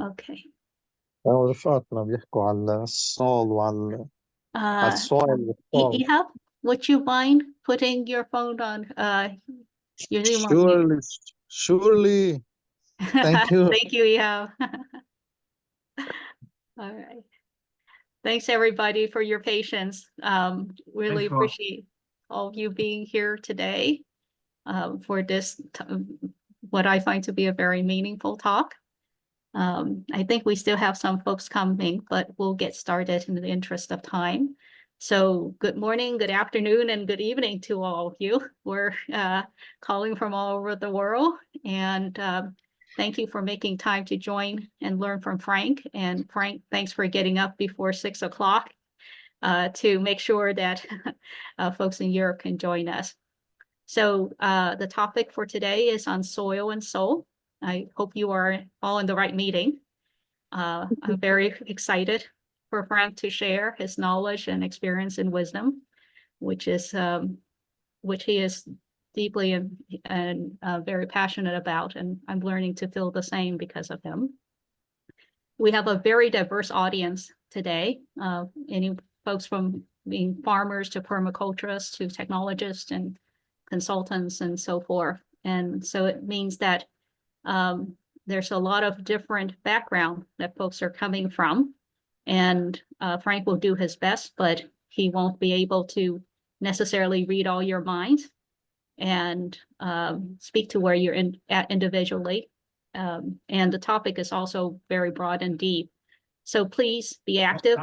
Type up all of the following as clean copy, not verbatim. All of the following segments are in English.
Okay. رفقاتنا بيحكوا على الصول على السويل والصول. Ehab, would you mind putting your phone on your Zoom on mute? Surely, surely. Thank you. Thank you, Ehab. All right. Thanks everybody for your patience. Really appreciate all of you being here today for this, what I find to be a very meaningful talk. I think we still have some folks coming, but we'll get started in the interest of time. So good morning, good afternoon, and good evening to all of you. We're calling from all over the world, and thank you for making time to join and learn from Frank. And Frank, thanks for getting up before 6 o'clock to make sure that folks in Europe can join us. So the topic for today is on soil and soul. I hope you are all in the right meeting. I'm very excited for Frank to share his knowledge and experience and wisdom, which he is deeply and very passionate about, and I'm learning to feel the same because of him. We have a very diverse audience today. Any folks from being farmers to permaculturists to technologists and consultants and so forth. And so it means that there's a lot of different background that folks are coming from. And Frank will do his best, but he won't be able to necessarily read all your minds and speak to where you're at individually. And the topic is also very broad and deep. So please be active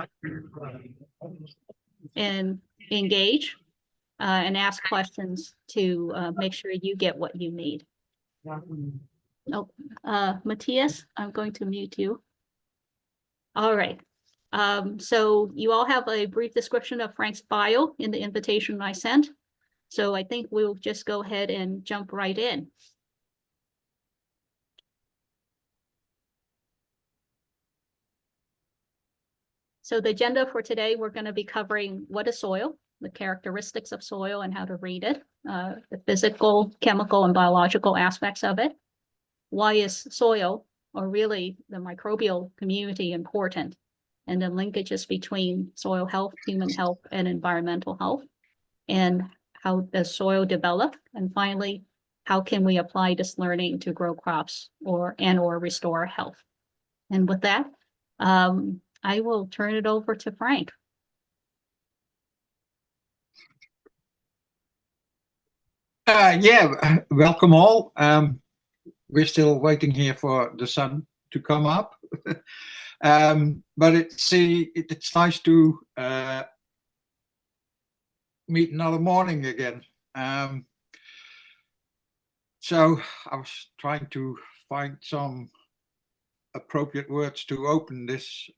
and engage and ask questions to make sure you get what you need. Oh, Matthias, I'm going to mute you. All right. So you all have a brief description of Frank's bio in the invitation I sent. So I think we'll just go ahead and jump right in. So the agenda for today, we're going to be covering what is soil, the characteristics of soil and how to read it, the physical, chemical, and biological aspects of it. Why is soil, or really the microbial community, important? And the linkages between soil health, human health, and environmental health. And how does soil develop? And finally, how can we apply this learning to grow crops or restore health? And with that, I will turn it over to Frank. Yeah, welcome all. We're still waiting here for the sun to come up. But it's nice to meet another morning again. So I was trying to find some appropriate words to open this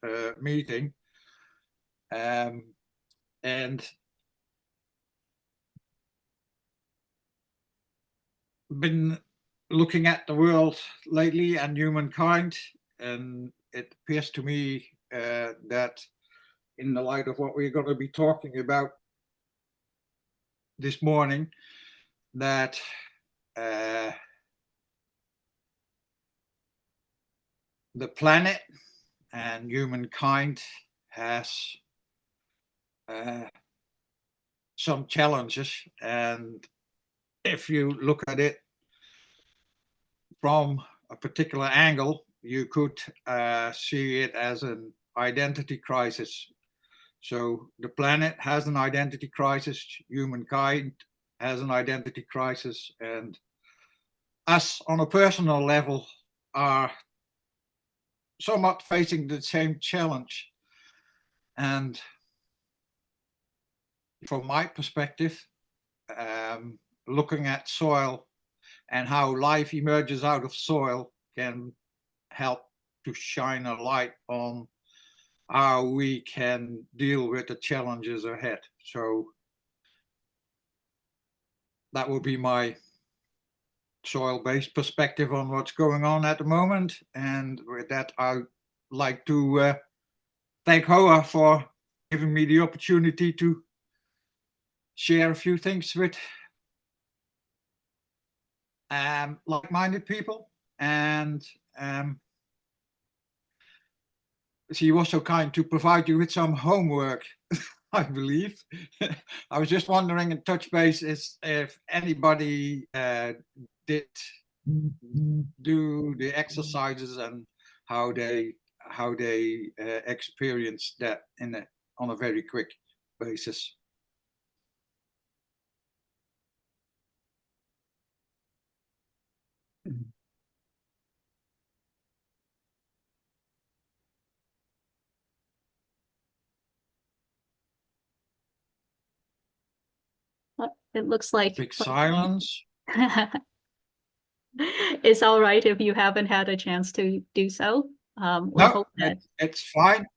meeting. And been looking at the world lately and humankind, and it appears to me that in the light of what we're going to be talking about this morning, that the planet and humankind has some challenges, and if you look at it from a particular angle, you could see it as an identity crisis. So the planet has an identity crisis, humankind has an identity crisis, and us on a personal level are somewhat facing the same challenge. And from my perspective, looking at soil and how life emerges out of soil can help to shine a light on how we can deal with the challenges ahead. So that would be my soil-based perspective on what's going on at the moment. And with that, I'd like to thank Hoa for giving me the opportunity to share a few things with like-minded people. And she was so kind to provide you with some homework, I believe. I was just wondering in touch base if anybody did do the exercises and how they experienced that on a very quick basis. It looks like Big silence. It's all right if you haven't had a chance to do so. We No, hope that it's fine.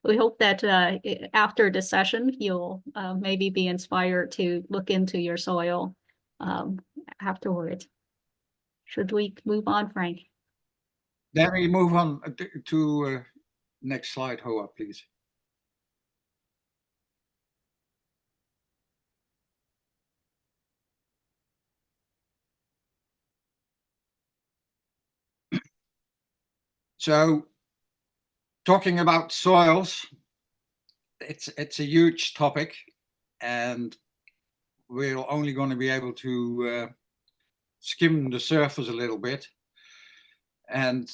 we hope that after the session, you'll maybe be inspired to look into your soil afterward. Should we move on, Frank? Then we move on to next slide, Hoa, please. So, talking about soils, it's a huge topic, and we're only going to be able to skim the surface a little bit. And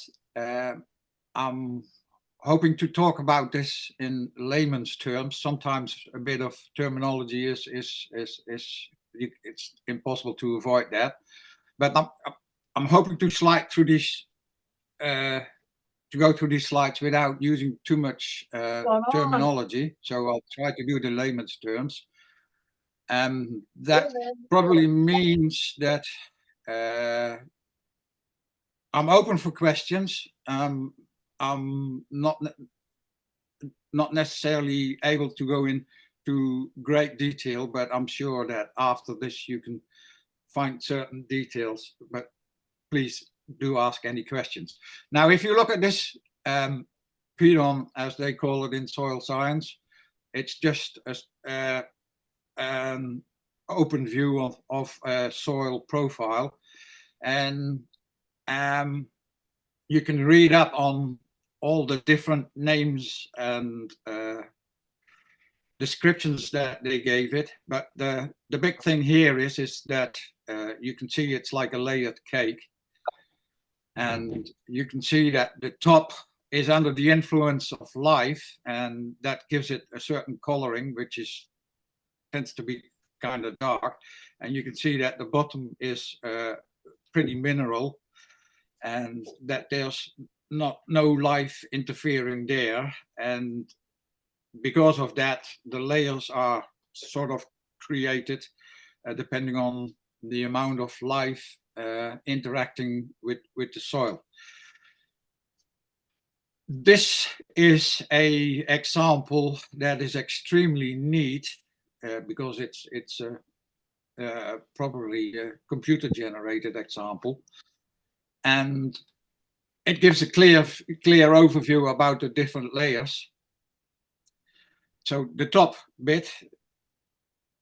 I'm hoping to talk about this in layman's terms. Sometimes a bit of terminology is it's impossible to avoid that. But I'm hoping to slide through this. To go through these slides without using too much terminology. So I'll try to do the layman's terms. That probably means that I'm open for questions. I'm not necessarily able to go into great detail, but I'm sure that after this you can find certain details. But please do ask any questions. Now, if you look at this pedon, as they call it in soil science, it's just an open view of a soil profile, and you can read up on all the different names and descriptions that they gave it. But the big thing here is that you can see it's like a layered cake. And you can see that the top is under the influence of life, and that gives it a certain coloring, which tends to be kind of dark. And you can see that the bottom is pretty mineral, and that there's no life interfering there. And because of that, the layers are sort of created depending on the amount of life interacting with the soil. This is an example that is extremely neat because it's probably a computer generated example, and it gives a clear overview about the different layers. So the top bit,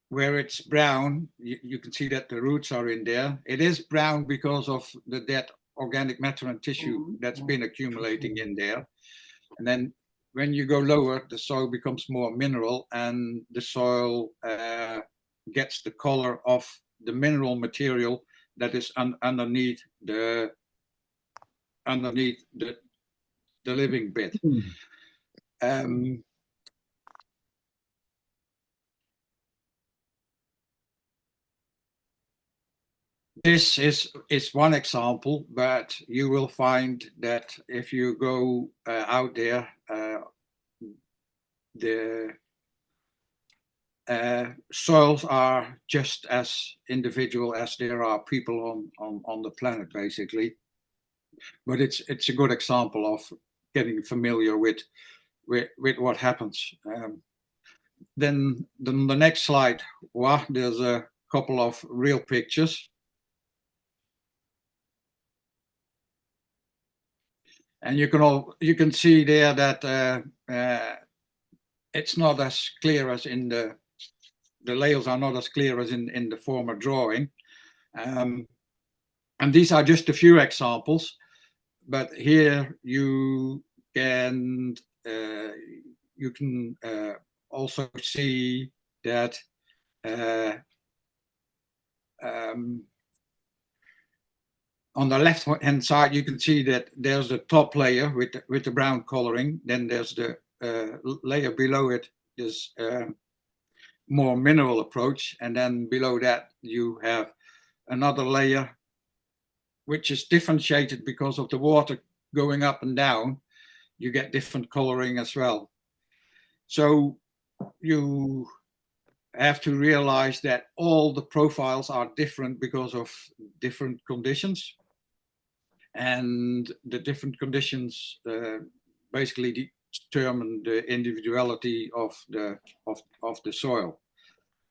where it's brown, you can see that the roots are in there. It is brown because of the dead organic matter and tissue that's been accumulating in there. And then when you go lower, the soil becomes more mineral, and the soil gets the color of the mineral material that is underneath the living bit. This is one example, but you will find that if you go out there, the soils are just as individual as there are people on the planet, basically. But it's a good example of getting familiar with what happens. Then the next slide, there's a couple of real pictures. And you can see there that it's not as clear as in the layers are not as clear as in the former drawing. And these are just a few examples, but here you and you can also see that on the left hand side, you can see that there's the top layer with the brown coloring. Then there's the layer below it is more mineral approach. And then below that, you have another layer which is differentiated because of the water going up and down. You get different coloring as well. So you have to realize that all the profiles are different because of different conditions. And the different conditions basically determine the individuality of the soil.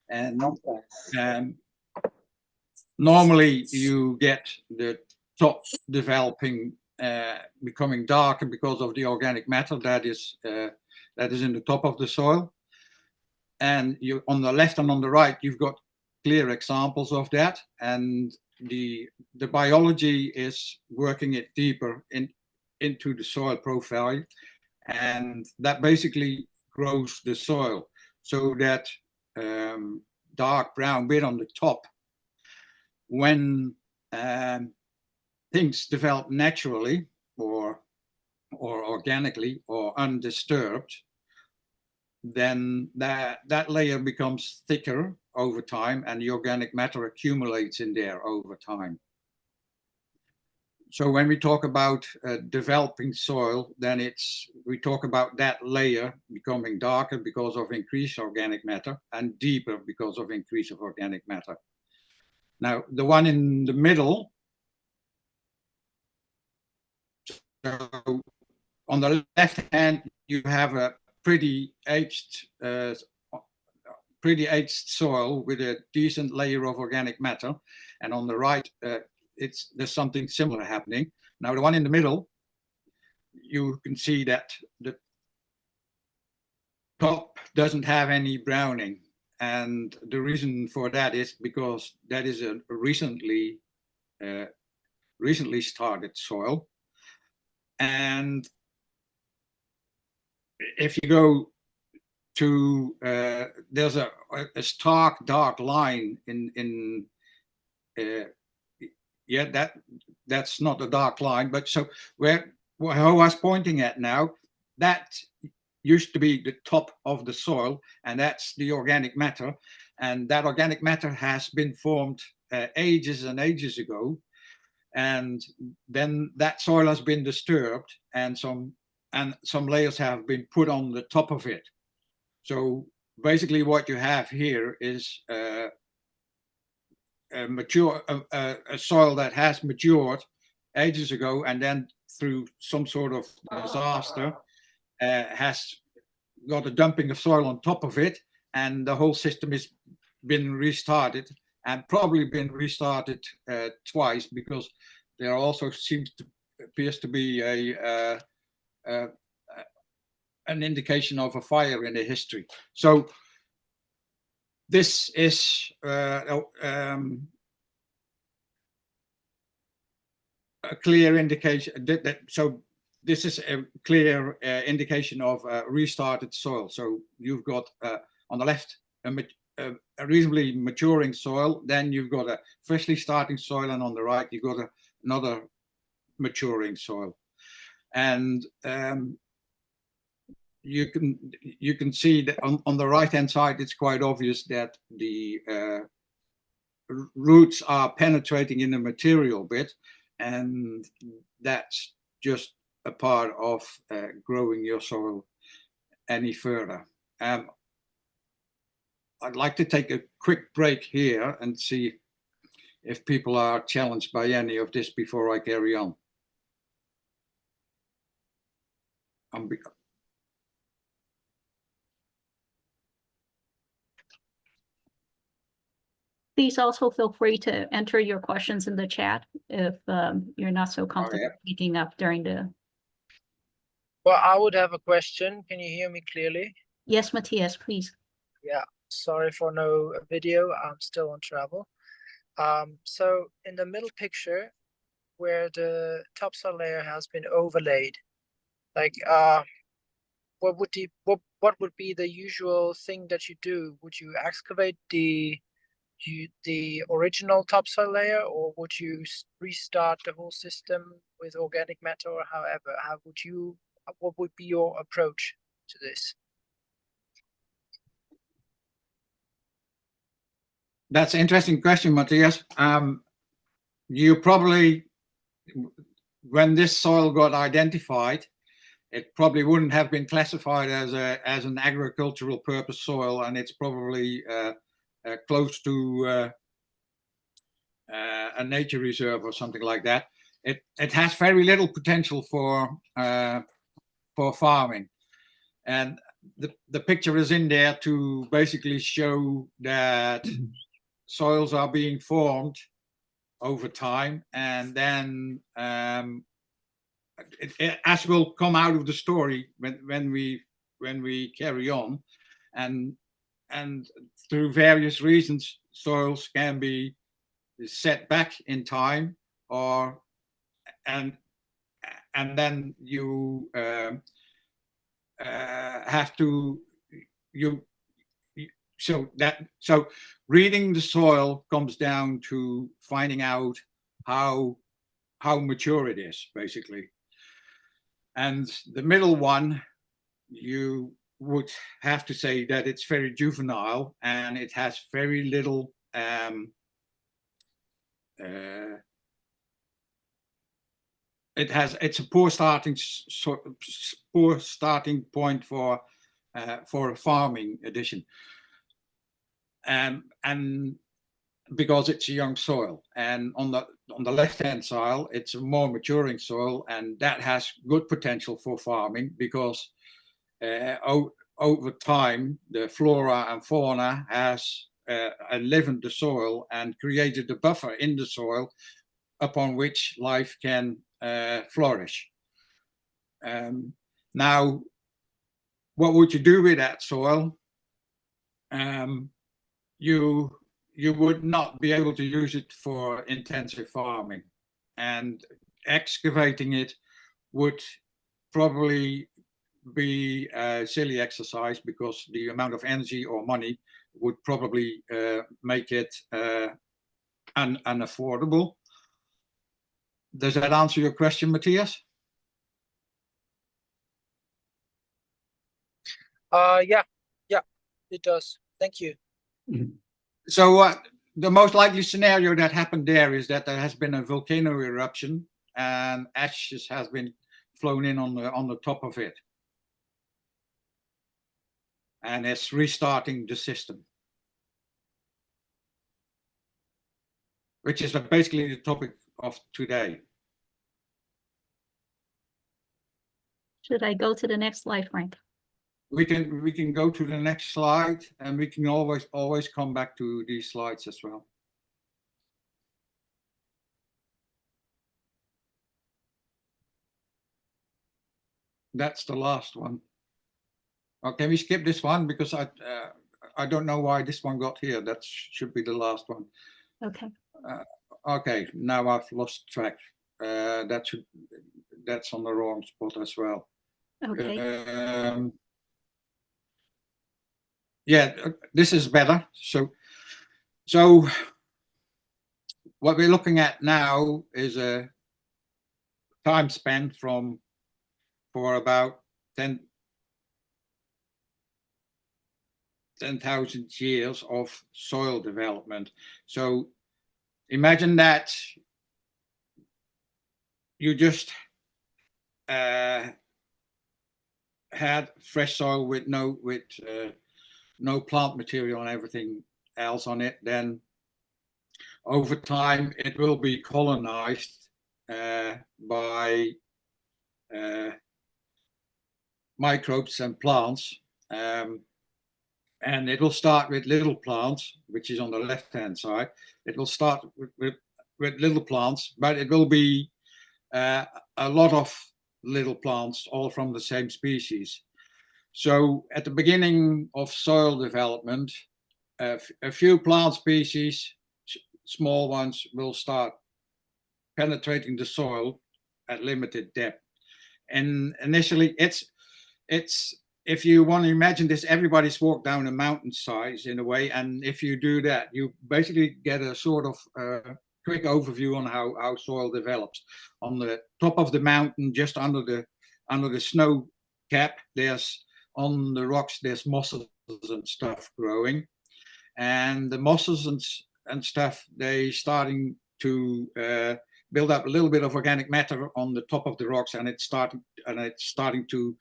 And normally you get the top developing becoming darker because of the organic matter that is in the top of the soil. And you on the left and on the right, you've got clear examples of that. And the biology is working it deeper into the soil profile, and that basically grows the soil. So that dark brown bit on the top, when things develop naturally or organically or undisturbed, then that layer becomes thicker over time, and the organic matter accumulates in there over time. So when we talk about developing soil, then we talk about that layer becoming darker because of increased organic matter and deeper because of increase of organic matter. Now, the one in the middle, so on the left hand, you have a pretty aged soil with a decent layer of organic matter, and on the right, there's something similar happening. Now, the one in the middle, you can see that the top doesn't have any browning, and the reason for that is because that is a recently started soil. And if you go to there's a stark dark line in yeah, that's not a dark line, but so where I was pointing at now, that used to be the top of the soil, and that's the organic matter, and that organic matter has been formed ages and ages ago, and then that soil has been disturbed, and some layers have been put on the top of it. So basically what you have here is a soil that has matured ages ago, and then through some sort of disaster has got a dumping of soil on top of it, and the whole system has been restarted, and probably been restarted twice, because there also appears to be an indication of a fire in the history. So this is a clear indication so this is a clear indication of restarted soil. So you've got on the left a reasonably maturing soil, then you've got a freshly starting soil, and on the right you've got another maturing soil. And you can see that on the right hand side, it's quite obvious that the roots are penetrating in the material bit, and that's just a part of growing your soil any further. I'd like to take a quick break here and see if people are challenged by any of this before I carry on. Please also feel free to enter your questions in the chat if you're not so comfortable speaking up during the... Well, I would have a question. Can you hear me clearly? Yes, Matthias, please. Yeah, sorry for no video. I'm still on travel. So in the middle picture, where the topsoil layer has been overlaid, Like, what would be the usual thing that you do? Would you excavate the original topsoil layer, or would you restart the whole system with organic matter, or however? What would be your approach to this? That's an interesting question, Matthias. You probably, when this soil got identified, it probably wouldn't have been classified as an agricultural purpose soil, and it's probably close to a nature reserve or something like that. It has very little potential for farming, and the picture is in there to basically show that soils are being formed over time, and then as will come out of the story when we carry on, and through various reasons, soils can be set back in time, or and then you have to so reading the soil comes down to finding out how mature it is, basically. And the middle one, you would have to say that it's very juvenile, and it has very little it's a poor starting point for a farming edition, and because it's a young soil. And on the left hand side, it's a more maturing soil, and that has good potential for farming, because over time the flora and fauna has enlivened the soil and created a buffer in the soil upon which life can flourish. Now, what would you do with that soil? You would not be able to use it for intensive farming, and excavating it would probably be a silly exercise, because the amount of energy or money would probably make it unaffordable. Does that answer your question, Matthias? Yeah, it does. Thank you. So the most likely scenario that happened there is that there has been a volcano eruption, and ashes has been flown in on the top of it, and it's restarting the system, which is basically the topic of today. Should I go to the next slide, Frank? We can go to the next slide, and we can always come back to these slides as well. That's the last one. Okay, we skip this one, because I don't know why this one got here. That should be the last one. Okay. Okay, now I've lost track. That's on the wrong spot as well. Okay. Yeah, this is better. So what we're looking at now is a time span for about 10,000 years of soil development. So imagine that you just had fresh soil with no plant material and everything else on it. Then over time it will be colonized by microbes and plants, and it will start with little plants, which is on the left hand side. It will start with little plants, but it will be a lot of little plants, all from the same species. So at the beginning of soil development, a few plant species, small ones, will start penetrating the soil at limited depth. And initially, it's if you want to imagine this, everybody's walked down a mountainside in a way, and if you do that, you basically get a sort of quick overview on how soil develops. On the top of the mountain, just under the snow cap, on the rocks there's mosses and stuff growing, and the mosses and stuff, they starting to build up a little bit of organic matter on the top of the rocks, and it's starting to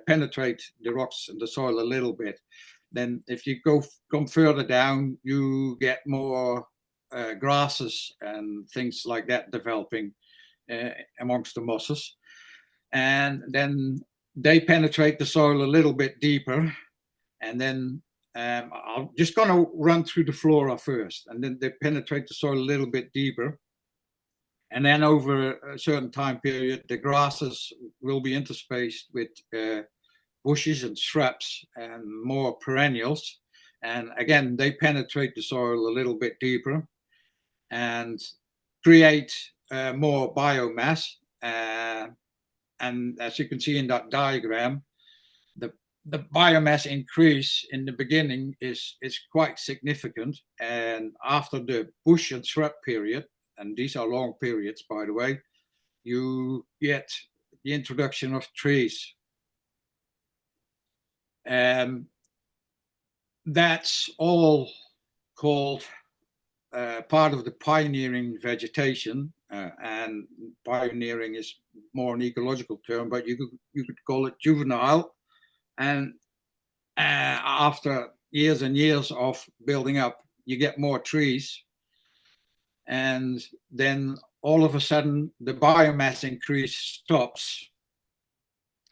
penetrate the rocks and the soil a little bit. Then if you come further down, you get more grasses and things like that developing amongst the mosses, and then they penetrate the soil a little bit deeper. And then I'm just going to run through the flora first, and then they penetrate the soil a little bit deeper. And then over a certain time period, the grasses will be interspaced with bushes and shrubs and more perennials. And again, they penetrate the soil a little bit deeper and create more biomass. And as you can see in that diagram, the biomass increase in the beginning is quite significant. And after the bush and shrub period, and these are long periods, by the way, you get the introduction of trees. That's all called part of the pioneering vegetation, and pioneering is more an ecological term, but you could call it juvenile. And after years and years of building up, you get more trees. And then all of a sudden, the biomass increase stops.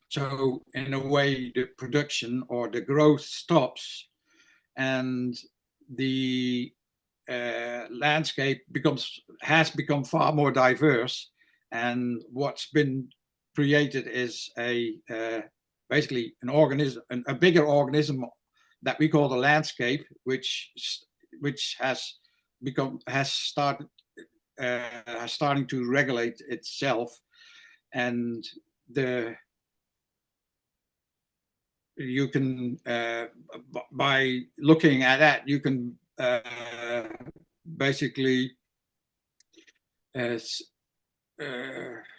So in a way, the production or the growth stops, and the landscape has become far more diverse. And what's been created is basically an organism, a bigger organism that we call the landscape, which has starting to regulate itself. And you can by looking at that, you can basically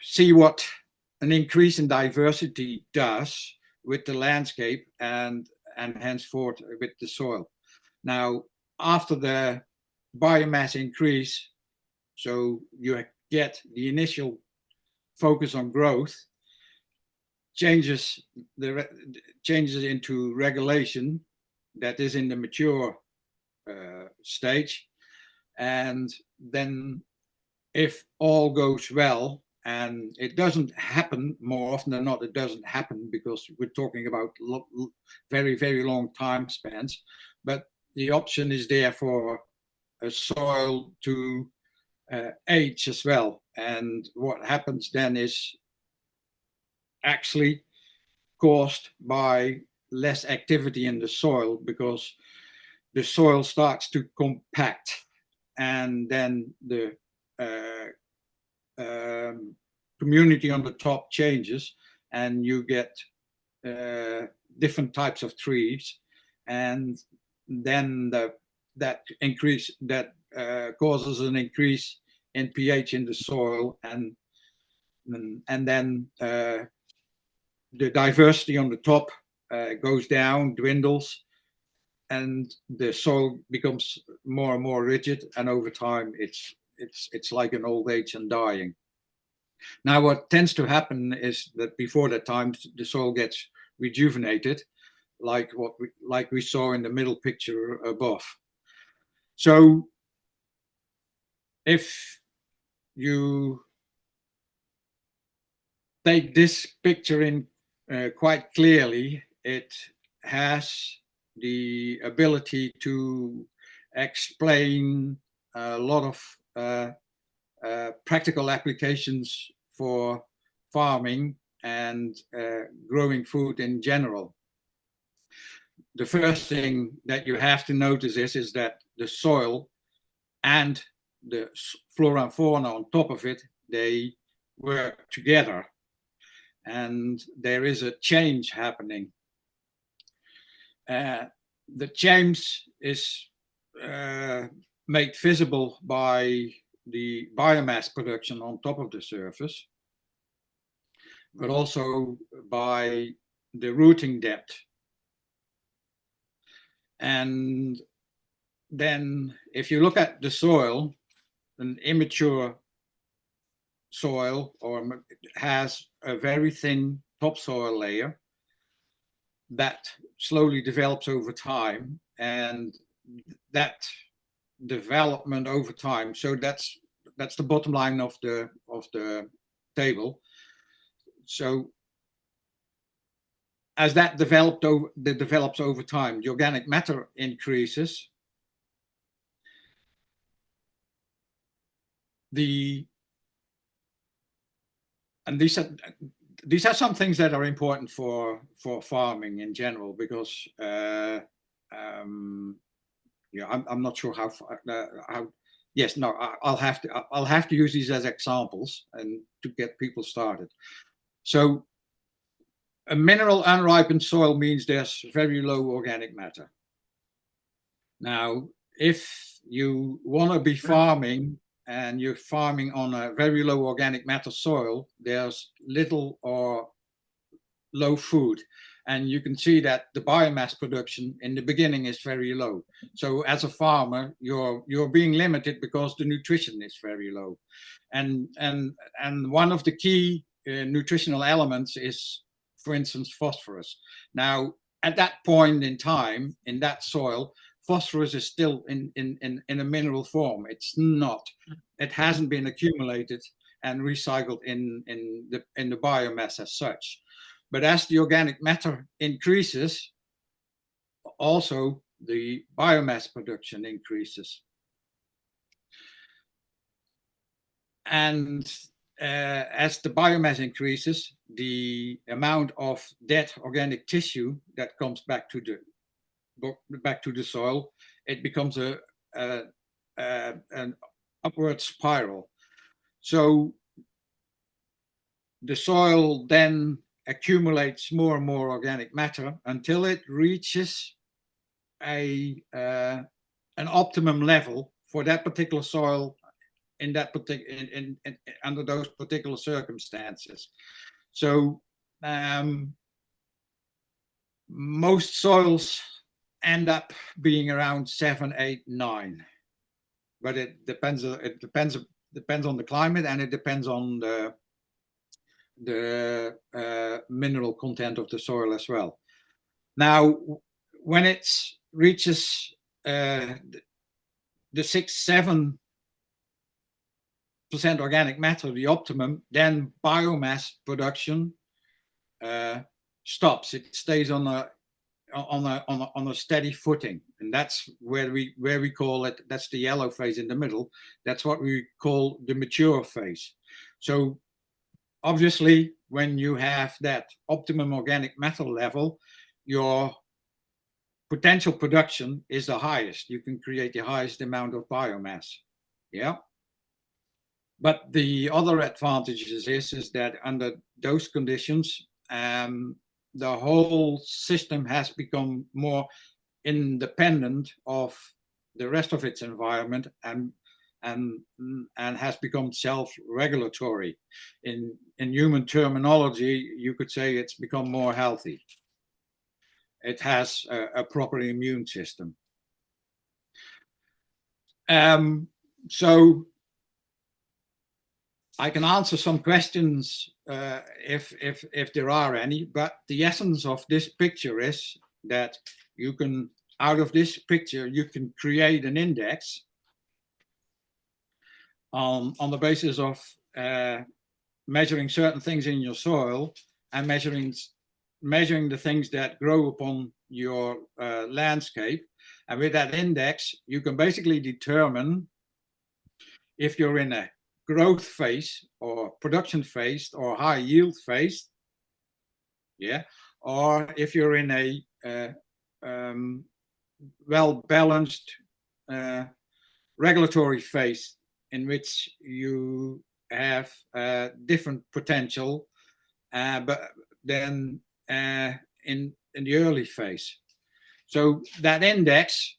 see what an increase in diversity does with the landscape and henceforth with the soil. Now, after the biomass increase, so you get the initial focus on growth, changes into regulation, that is in the mature stage. And then if all goes well, and it doesn't happen more often than not, it doesn't happen because we're talking about very, very long time spans, but the option is there for a soil to age as well. And what happens then is actually caused by less activity in the soil, because the soil starts to compact, and then the community on the top changes, and you get different types of trees, and then that causes an increase in pH in the soil, and then the diversity on the top goes down, dwindles, and the soil becomes more and more rigid, and over time it's like an old age and dying. Now, what tends to happen is that before that time, the soil gets rejuvenated, like we saw in the middle picture above. So if you take this picture in quite clearly, it has the ability to explain a lot of practical applications for farming and growing food in general. The first thing that you have to notice is that the soil and the flora and fauna on top of it, they work together. and there is a change happening. The change is made visible by the biomass production on top of the surface, but also by the rooting depth. And then if you look at the soil, an immature soil has a very thin topsoil layer that slowly develops over time, and that development over time, so that's the bottom line of the table. So as that develops over time, the organic matter increases. And these are some things that are important for farming in general, because yeah, I'm not sure how yes, no, I'll have to use these as examples and to get people started. So a mineral unripened soil means there's very low organic matter. Now, if you want to be farming and you're farming on a very low organic matter soil, there's little or low food. And you can see that the biomass production in the beginning is very low. So as a farmer, you're being limited because the nutrition is very low. And one of the key nutritional elements is, for instance, phosphorus. Now, at that point in time, in that soil, phosphorus is still in a mineral form. It's not. It hasn't been accumulated and recycled in the biomass as such. But as the organic matter increases, also the biomass production increases. And as the biomass increases, the amount of dead organic tissue that comes back to the soil, it becomes an upward spiral. So the soil then accumulates more and more organic matter until it reaches an optimum level for that particular soil in that under those particular circumstances. So most soils end up being around 7, 8, 9, but it depends on the climate, and it depends on the mineral content of the soil as well. Now, when it reaches the 6-7% organic matter, the optimum, then biomass production stops. It stays on a steady footing, and that's where we call it. That's the yellow phase in the middle. That's what we call the mature phase. So obviously, when you have that optimum organic matter level, your potential production is the highest. You can create the highest amount of biomass. Yeah. But the other advantages is that under those conditions, the whole system has become more independent of the rest of its environment and has become self-regulatory. In human terminology, you could say it's become more healthy. It has a proper immune system. So I can answer some questions if there are any, but the essence of this picture is that you can, out of this picture, you can create an index on the basis of measuring certain things in your soil and measuring the things that grow upon your landscape. And with that index, you can basically determine if you're in a growth phase or production phase or high yield phase, yeah, or if you're in a well-balanced regulatory phase in which you have different potential but then in the early phase. So that index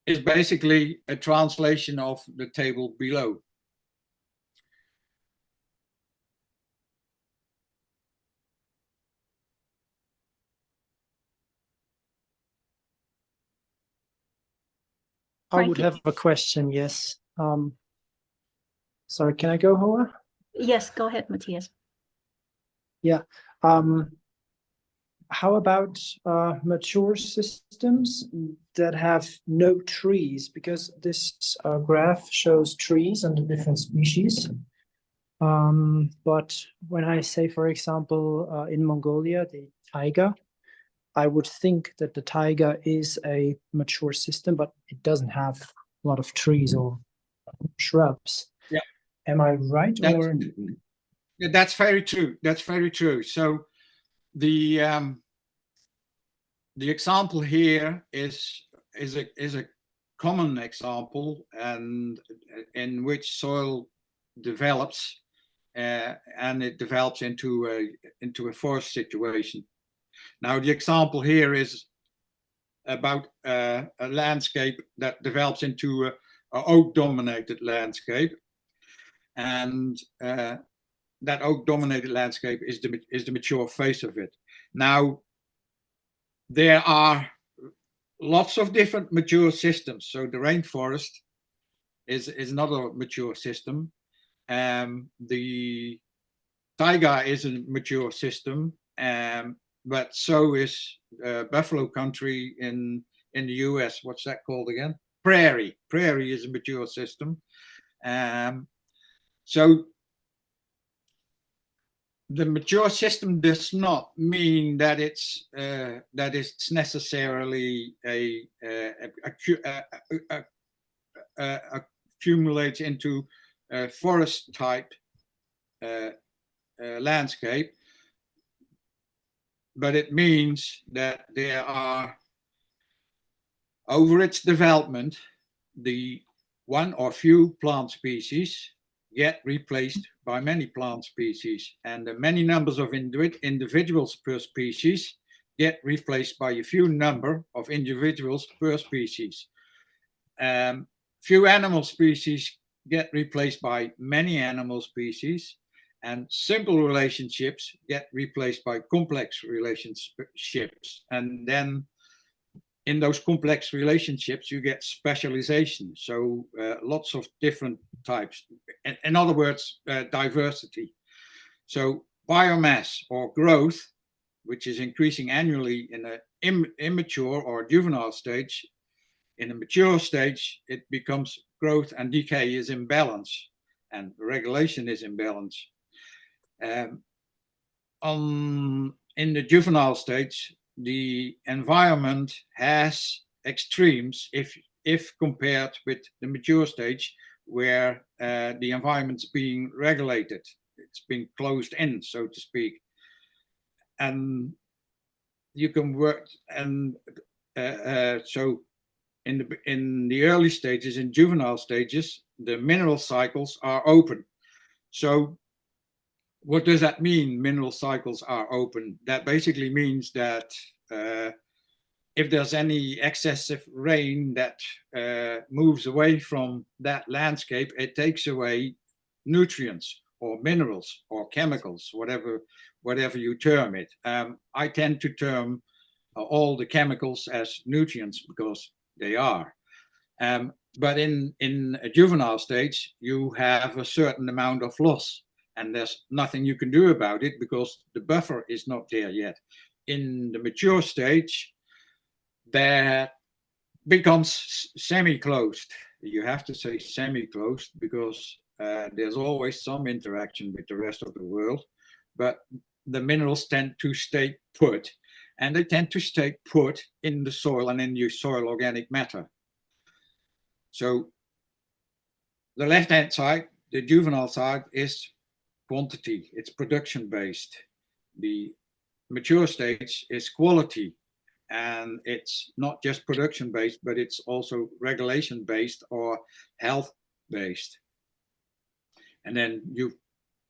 is basically a translation of the table below. I would have a question, yes. Sorry, can I go, Hoa? Yes, go ahead, Matthias. Yeah. How about mature systems that have no trees? Because this graph shows trees and the different species. But when I say, for example, in Mongolia, the taiga, I would think that the taiga is a mature system, but it doesn't have a lot of trees or shrubs. Yeah. Am I right? That's very true. That's very true. So the example here is a common example, and in which soil develops, and it develops into a forest situation. Now, the example here is about a landscape that develops into a oak-dominated landscape, and that oak-dominated landscape is the mature phase of it. Now, there are lots of different mature systems. So the rainforest is another mature system. The taiga is a mature system, but so is buffalo country in the US. What's that called again? Prairie. Prairie is a mature system. So the mature system does not mean that it's necessarily accumulates into a forest type landscape, but it means that there are, over its development, the one or few plant species get replaced by many plant species, and the many numbers of individuals per species get replaced by a few number of individuals per species. Few animal species get replaced by many animal species, and simple relationships get replaced by complex relationships. And then in those complex relationships, you get specialization. So lots of different types. In other words, diversity. So biomass or growth, which is increasing annually in an immature or juvenile stage. In a mature stage, it becomes growth and decay is in balance, and regulation is in balance. In the juvenile stage, the environment has extremes if compared with the mature stage, where the environment's being regulated. It's being closed in, so to speak. And you can work, and so in the early stages, in juvenile stages, the mineral cycles are open. So what does that mean, mineral cycles are open? That basically means that if there's any excessive rain that moves away from that landscape, it takes away nutrients or minerals or chemicals, whatever you term it. I tend to term all the chemicals as nutrients because they are. But in a juvenile stage, you have a certain amount of loss, and there's nothing you can do about it because the buffer is not there yet. In the mature stage, that becomes semi-closed. You have to say semi-closed because there's always some interaction with the rest of the world, but the minerals tend to stay put, and they tend to stay put in the soil and in the soil organic matter. So the left-hand side, the juvenile side, is quantity. It's production-based. The mature stage is quality, and it's not just production-based, but it's also regulation-based or health-based. And then you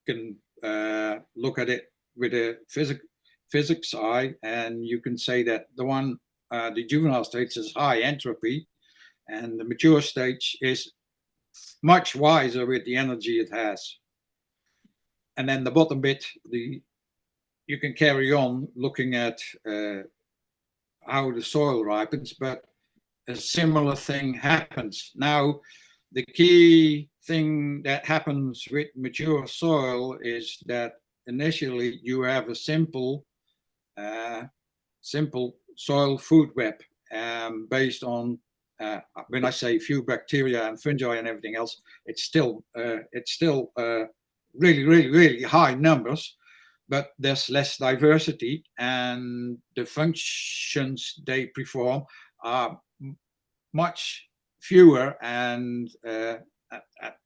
can look at it with a physics eye, and you can say that the juvenile stage is high entropy, and the mature stage is much wiser with the energy it has. And then the bottom bit, you can carry on looking at how the soil ripens, but a similar thing happens. Now, the key thing that happens with mature soil is that initially you have a simple soil food web based on, when I say few bacteria and fungi and everything else, it's still really high numbers, but there's less diversity, and the functions they perform are much fewer and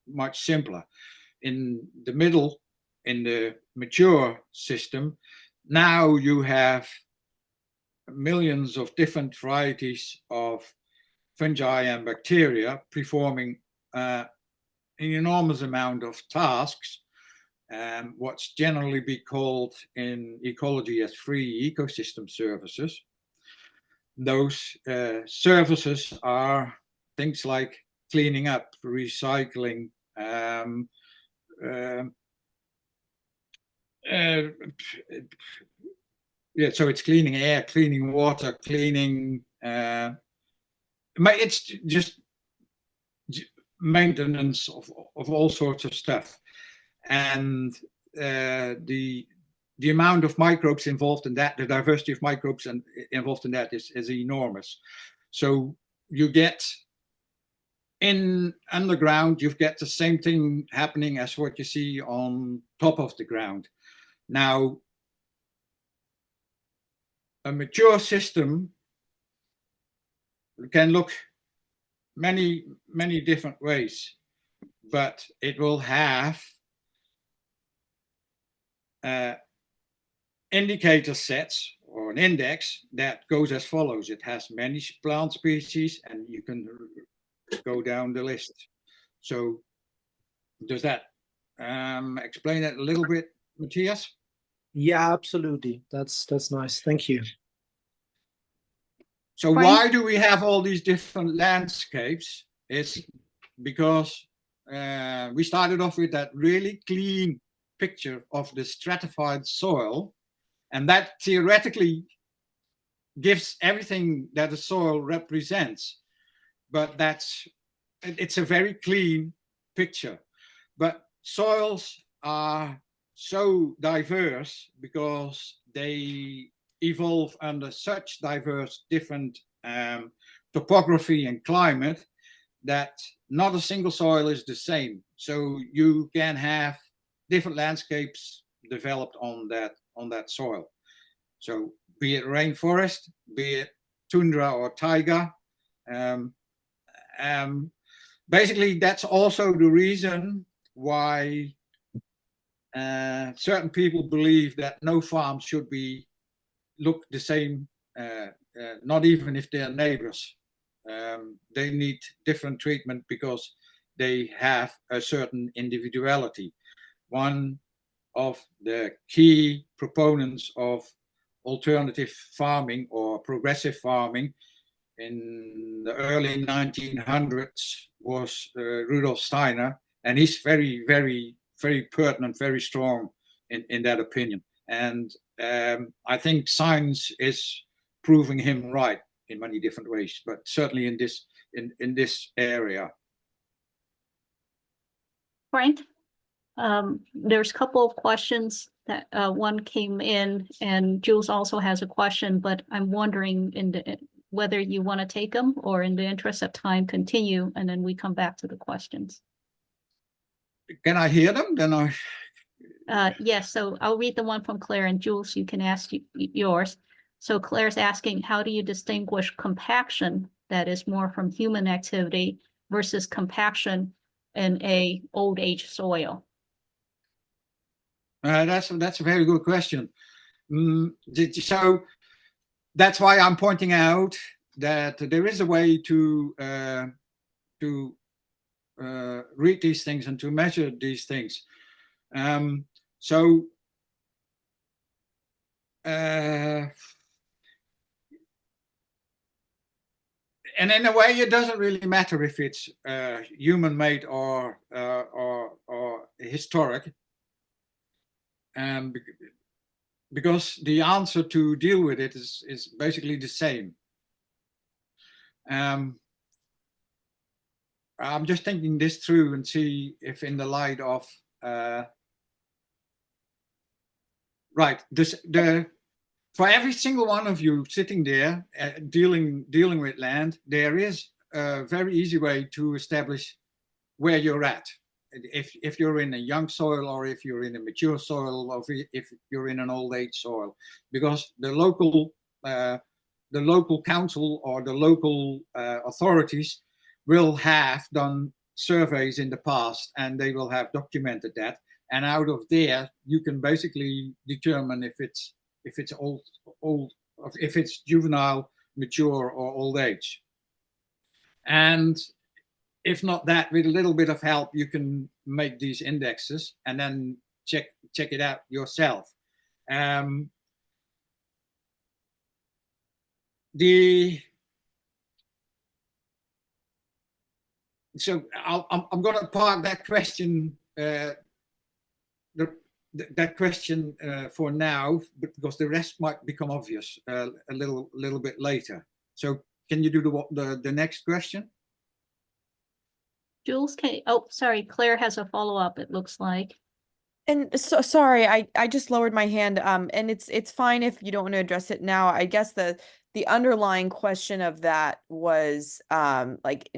much simpler. In the middle, in the mature system, now you have millions of different varieties of fungi and bacteria performing an enormous amount of tasks, what's generally be called in ecology as free ecosystem services. Those services are things like cleaning up, recycling, so it's cleaning air, cleaning water, cleaning, it's just maintenance of all sorts of stuff. And the amount of microbes involved in that, the diversity of microbes involved in that is enormous. So you get in underground, you get the same thing happening as what you see on top of the ground. Now, a mature system can look many different ways, but it will have indicator sets or an index that goes as follows. It has many plant species, and you can go down the list. So does that explain it a little bit, Matthias? Yeah, absolutely. That's nice. Thank you. So why do we have all these different landscapes? It's because we started off with that really clean picture of the stratified soil, and that theoretically gives everything that the soil represents. But it's a very clean picture. But soils are so diverse because they evolve under such diverse different topography and climate that not a single soil is the same. So you can have different landscapes developed on that soil. So be it rainforest, be it tundra or taiga. Basically, that's also the reason why certain people believe that no farm should look the same, not even if they're neighbors. They need different treatment because they have a certain individuality. One of the key proponents of alternative farming or progressive farming in the early 1900s was Rudolf Steiner, and he's very pertinent, very strong in that opinion. And I think science is proving him right in many different ways, but certainly in this area. Frank, there's a couple of questions that one came in, and Jules also has a question, but I'm wondering whether you want to take them or, in the interest of time, continue, and then we come back to the questions. Can I hear them? Then yes, so I'll read the one from Claire, and Jules, you can ask yours. So Claire's asking, how do you distinguish compaction that is more from human activity versus compaction in a old age soil? That's a very good question. So that's why I'm pointing out that there is a way to read these things and to measure these things. So and in a way, it doesn't really matter if it's human-made or historic, because the answer to deal with it is basically the same. I'm just thinking this through and see if, in the light of right, for every single one of you sitting there dealing with land, there is a very easy way to establish where you're at. If you're in a young soil, or if you're in a mature soil, or if you're in an old age soil, because the local council or the local authorities will have done surveys in the past, and they will have documented that. And out of there, you can basically determine if it's old, if it's juvenile, mature, or old age. And if not that, with a little bit of help, you can make these indexes and then check it out yourself. So I'm going to park that question, that question for now, because the rest might become obvious a little bit later. So can you do the next question? Jules, oh, sorry, Claire has a follow-up, it looks like. And so sorry, I just lowered my hand. And it's fine if you don't want to address it now. I guess the underlying question of that was like,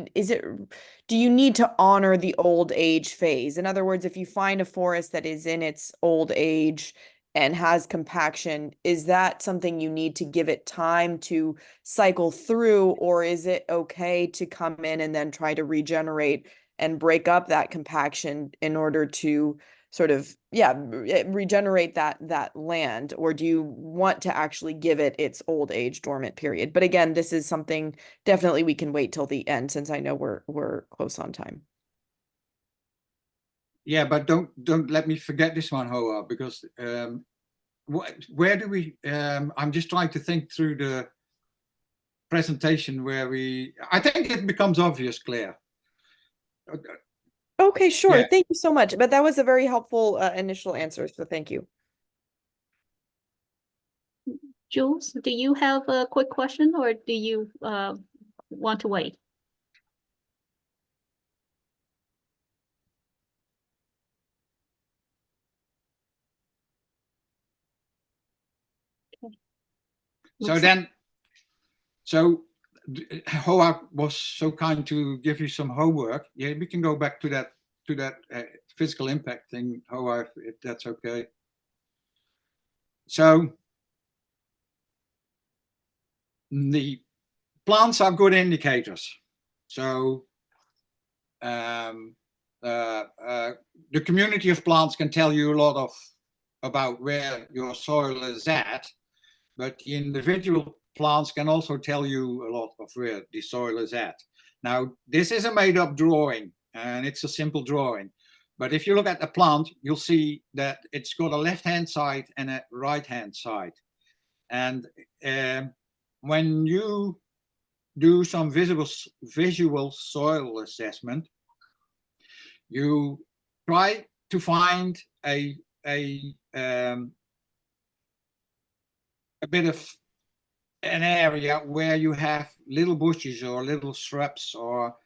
do you need to honor the old age phase? In other words, if you find a forest that is in its old age and has compaction, is that something you need to give it time to cycle through, or is it okay to come in and then try to regenerate and break up that compaction in order to sort of, regenerate that land? Or do you want to actually give it its old age dormant period? But again, this is something definitely we can wait till the end, since I know we're close on time. Yeah, but don't let me forget this one, Hoa, because where do we? I'm just trying to think through the presentation where I think it becomes obvious, Claire. Okay, sure. Yeah. Thank you so much. But that was a very helpful initial answer, so thank you. Jules, do you have a quick question, or do you want to wait? Okay. So Hoa was so kind to give you some homework. Yeah, we can go back to that physical impact thing, Hoa, if that's okay. So the plants are good indicators. So the community of plants can tell you a lot about where your soil is at, but the individual plants can also tell you a lot of where the soil is at. Now, this is a made-up drawing, and it's a simple drawing. But if you look at the plant, you'll see that it's got a left-hand side and a right-hand side. And when you do some visual soil assessment, you try to find a bit of an area where you have little bushes or little shrubs or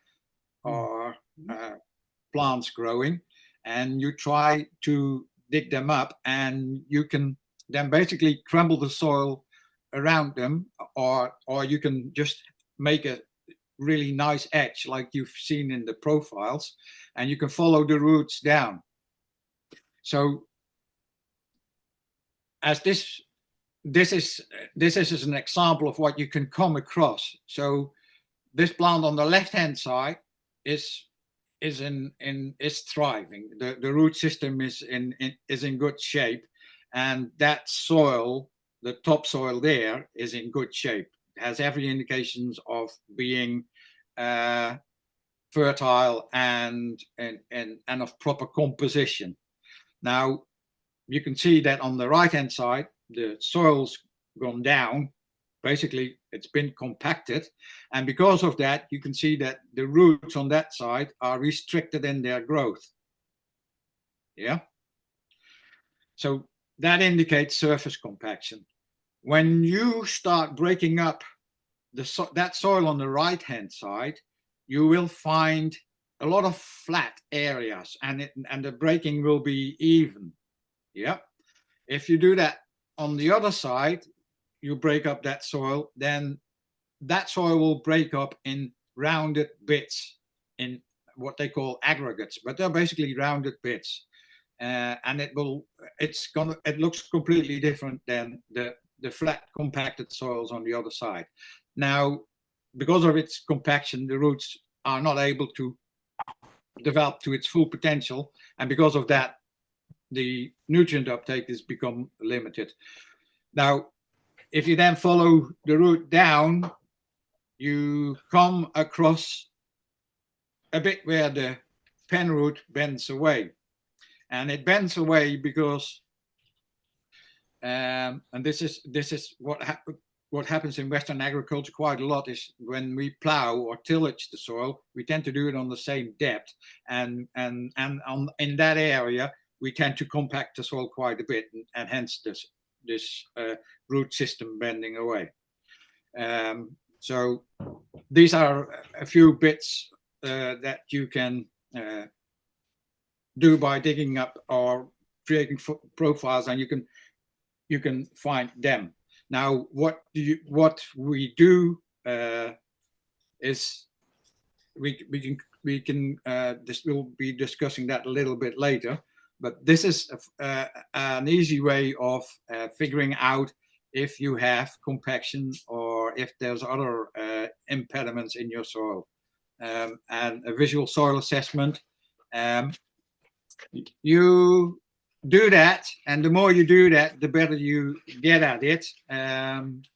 plants growing, and you try to dig them up, and you can then basically crumble the soil around them, or you can just make a really nice edge like you've seen in the profiles, and you can follow the roots down. So as this is an example of what you can come across. So this plant on the left hand side is thriving. The root system is in good shape, and that soil, the topsoil there, is in good shape. It has every indications of being fertile and of proper composition. Now, you can see that on the right hand side, the soil's gone down. Basically, it's been compacted. And because of that, you can see that the roots on that side are restricted in their growth. Yeah. So that indicates surface compaction. When you start breaking up that soil on the right hand side, you will find a lot of flat areas, and the breaking will be even. Yeah. If you do that on the other side, you break up that soil, then that soil will break up in rounded bits, in what they call aggregates, but they're basically rounded bits. And it looks completely different than the flat compacted soils on the other side. Now, because of its compaction, the roots are not able to develop to its full potential, and because of that, the nutrient uptake has become limited. Now, if you then follow the root down, you come across a bit where the pen root bends away. And it bends away because, and this is what happens in Western agriculture quite a lot, is when we plow or tillage the soil, we tend to do it on the same depth, and in that area we tend to compact the soil quite a bit, and hence this root system bending away. So these are a few bits that you can do by digging up or creating profiles, and you can find them. Now, what we do is we can we'll be discussing that a little bit later, but this is an easy way of figuring out if you have compaction or if there's other impediments in your soil. And a visual soil assessment, you do that, and the more you do that, the better you get at it. And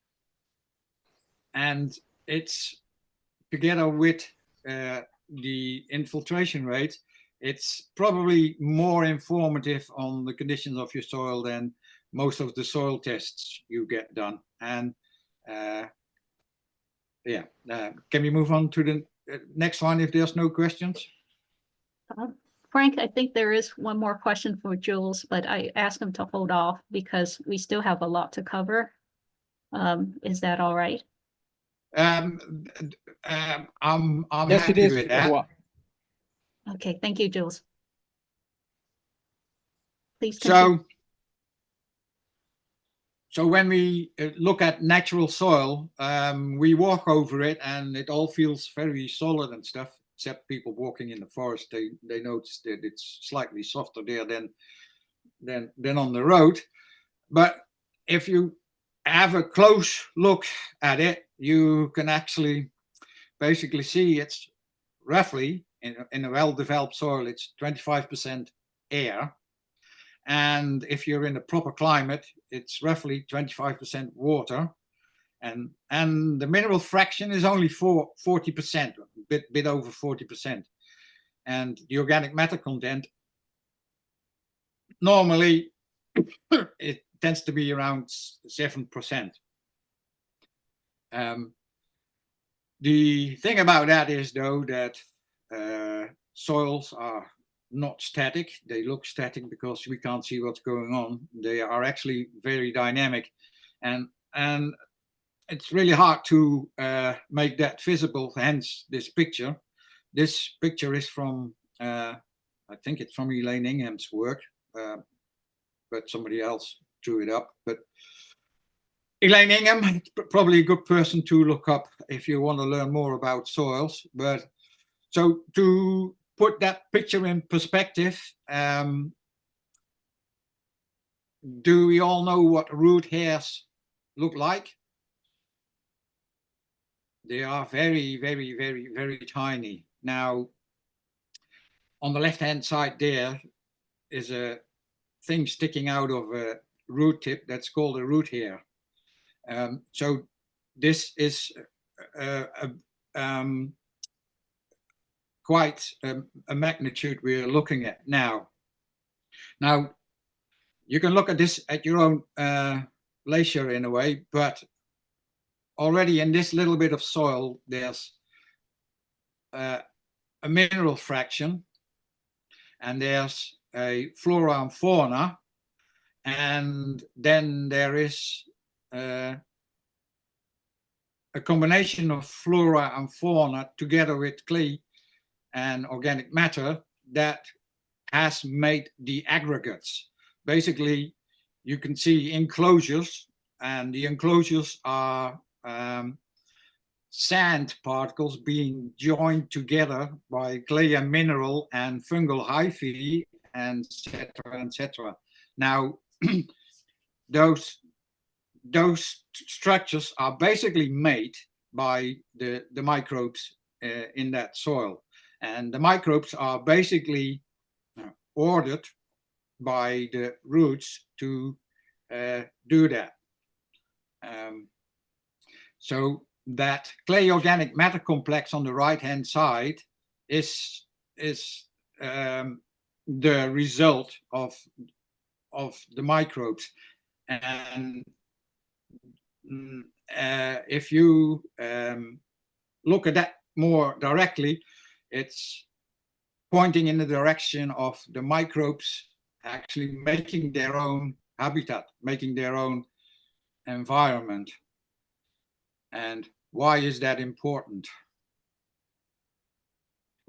it's, together with the infiltration rate, it's probably more informative on the conditions of your soil than most of the soil tests you get done. And yeah, can we move on to the next one if there's no questions? Frank, I think there is one more question for Jules, but I asked him to hold off because we still have a lot to cover. Is that all right? I'm Yes, happy it is. with that. Okay, thank you, Jules. Please continue. So when we look at natural soil, we walk over it and it all feels very solid and stuff, except people walking in the forest, they notice that it's slightly softer there than on the road. But if you have a close look at it, you can actually basically see it's roughly, in a well-developed soil, it's 25% air. And if you're in a proper climate, it's roughly 25% water. And the mineral fraction is only 40%, a bit over 40%. And the organic matter content, normally it tends to be around 7%. The thing about that is, though, that soils are not static. They look static because we can't see what's going on. They are actually very dynamic, and it's really hard to make that visible, hence this picture. This picture is from, I think it's from Elaine Ingham's work, but somebody else drew it up. But Elaine Ingham, probably a good person to look up if you want to learn more about soils. But so to put that picture in perspective, do we all know what root hairs look like? They are very, very, very, very tiny. Now, on the left-hand side there is a thing sticking out of a root tip that's called a root hair. So this is quite a magnitude we're looking at now. Now, you can look at this at your own leisure in a way, but already in this little bit of soil, there's a mineral fraction, and there's a flora and fauna, and then there is a combination of flora and fauna together with clay and organic matter that has made the aggregates. Basically, you can see enclosures, and the enclosures are sand particles being joined together by clay and mineral and fungal hyphae, and etc., etc. Now, those structures are basically made by the microbes in that soil, and the microbes are basically ordered by the roots to do that. So that clay organic matter complex on the right hand side is the result of the microbes. And if you look at that more directly, it's pointing in the direction of the microbes actually making their own habitat, making their own environment. And why is that important?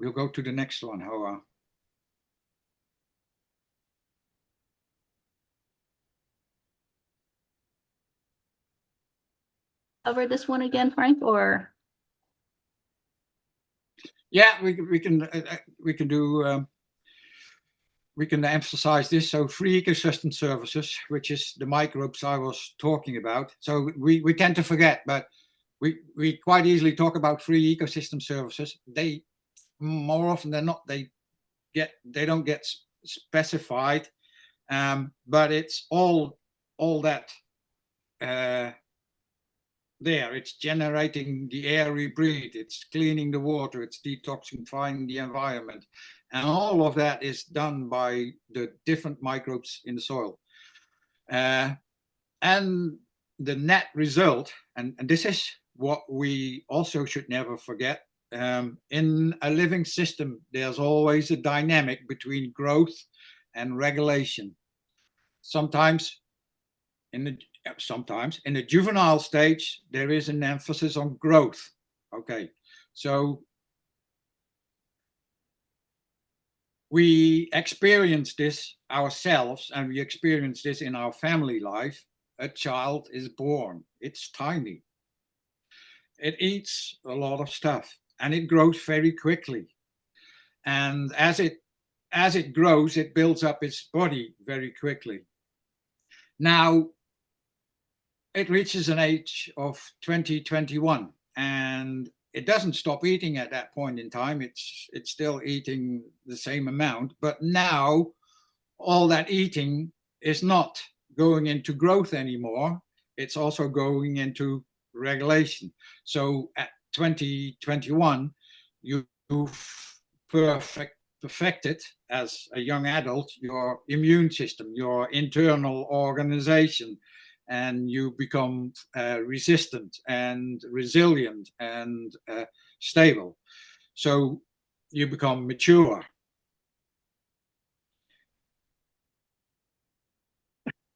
We'll go to the next one, Hoa. Cover this one again, Frank, or? Yeah, we can emphasize this. So free ecosystem services, which is the microbes I was talking about. So we tend to forget, but we quite easily talk about free ecosystem services. They more often than not they don't get specified, but it's all that there. It's generating the air we breathe, it's cleaning the water, it's detoxifying the environment, and all of that is done by the different microbes in the soil. And the net result, and this is what we also should never forget, in a living system there's always a dynamic between growth and regulation. Sometimes in the juvenile stage, there is an emphasis on growth. Okay, so we experience this ourselves, and we experience this in our family life. A child is born, it's tiny. It eats a lot of stuff, and it grows very quickly. And as it grows, it builds up its body very quickly. Now, it reaches an age of 21, and it doesn't stop eating at that point in time. It's still eating the same amount, but now all that eating is not going into growth anymore. It's also going into regulation. So at 21, you've perfected as a young adult your immune system, your internal organization, and you become resistant and resilient and stable. So you become mature.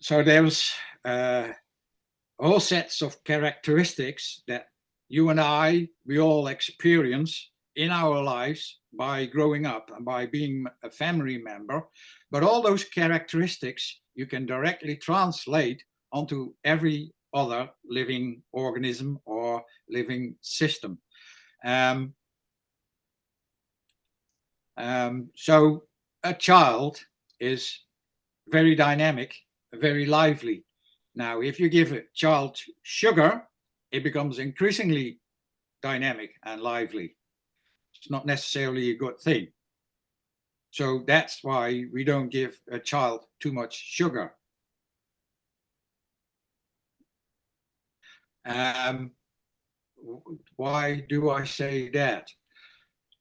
So there's all sets of characteristics that you and we all experience in our lives by growing up and by being a family member. But all those characteristics you can directly translate onto every other living organism or living system. So a child is very dynamic, very lively. Now, if you give a child sugar, it becomes increasingly dynamic and lively. It's not necessarily a good thing. So that's why we don't give a child too much sugar. Why do I say that?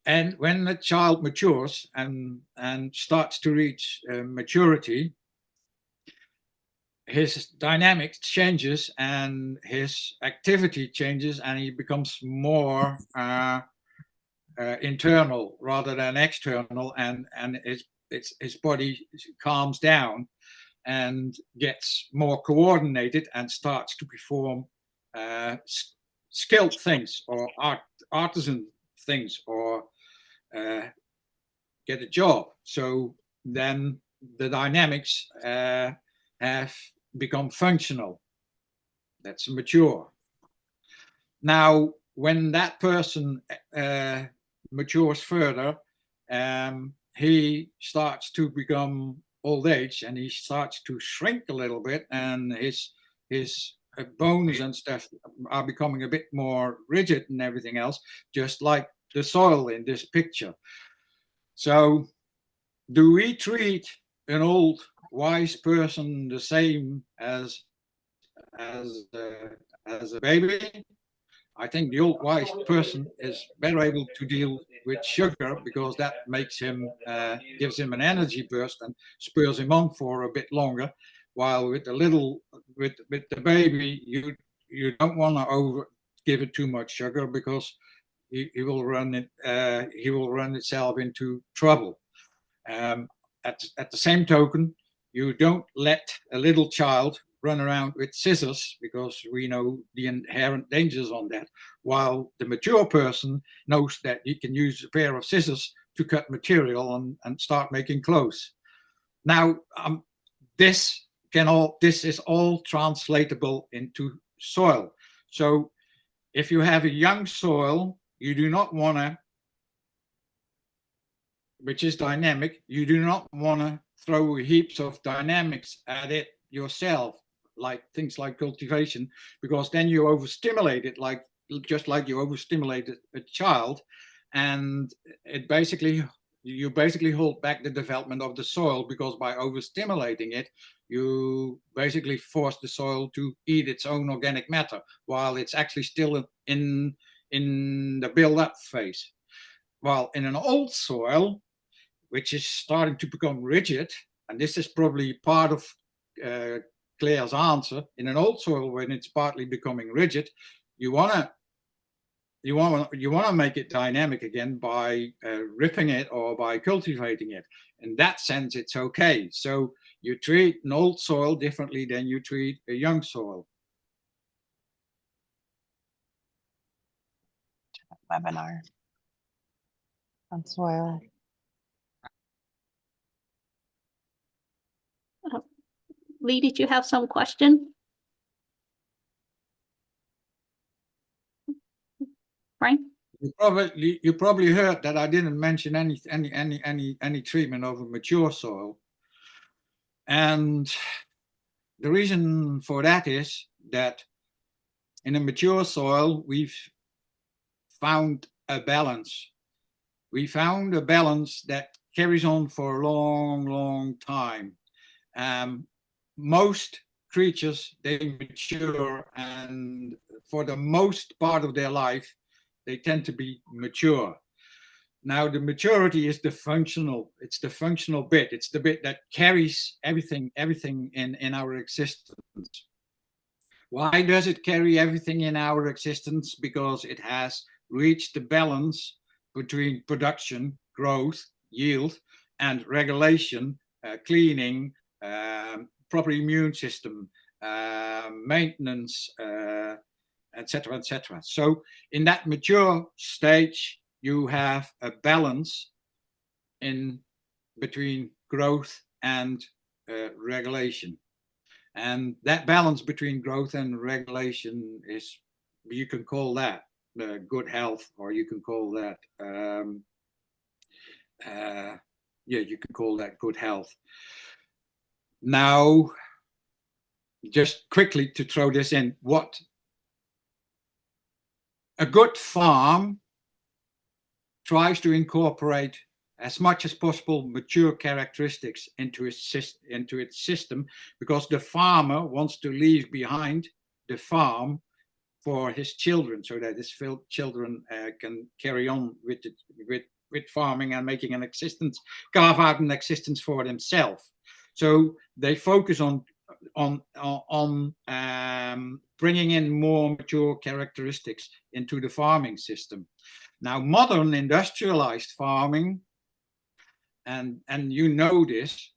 And when a child matures and starts to reach maturity, his dynamics changes and his activity changes, and he becomes more internal rather than external, and his body calms down and gets more coordinated and starts to perform skilled things or artisan things, or get a job. So then the dynamics have become functional. That's mature. Now, when that person matures further, he starts to become old age, and he starts to shrink a little bit, and his bones and stuff are becoming a bit more rigid and everything else, just like the soil in this picture. So do we treat an old wise person the same as a baby? I think the old wise person is better able to deal with sugar, because that makes him, gives him an energy burst and spurs him on for a bit longer. While with the baby, you don't want to give it too much sugar, because he will run itself into trouble. At the same token, you don't let a little child run around with scissors, because we know the inherent dangers on that, while the mature person knows that he can use a pair of scissors to cut material and start making clothes. Now, this is all translatable into soil. So if you have a young soil, you do not want to, which is dynamic, you do not want to throw heaps of dynamics at it yourself, like things like cultivation, because then you overstimulate it, just like you overstimulate a child, and you basically hold back the development of the soil, because by overstimulating it, you basically force the soil to eat its own organic matter while it's actually still in the build-up phase. While in an old soil, which is starting to become rigid, and this is probably part of Claire's answer, in an old soil, when it's partly becoming rigid, you want to make it dynamic again by ripping it or by cultivating it. In that sense, it's okay. So you treat an old soil differently than you treat a young soil. Webinar on soil. Lee, did you have some question? Frank? You probably heard that I didn't mention any treatment of a mature soil, and the reason for that is that in a mature soil we've found a balance. We found a balance that carries on for a long time. Most creatures, they mature, and for the most part of their life, they tend to be mature. Now, the maturity is it's the functional bit. It's the bit that carries everything in our existence. Why does it carry everything in our existence? Because it has reached the balance between production, growth, yield, and regulation, cleaning, proper immune system, maintenance, etc., etc. So in that mature stage, you have a balance in between growth and regulation. And that balance between growth and regulation is, you can call that good health, or you can call that, you can call that good health. Now, just quickly to throw this in, what a good farm tries to incorporate as much as possible mature characteristics into its system, because the farmer wants to leave behind the farm for his children, so that his children can carry on with farming and making carve out an existence for themselves. So they focus on bringing in more mature characteristics into the farming system. Now, modern industrialized farming, and you know this,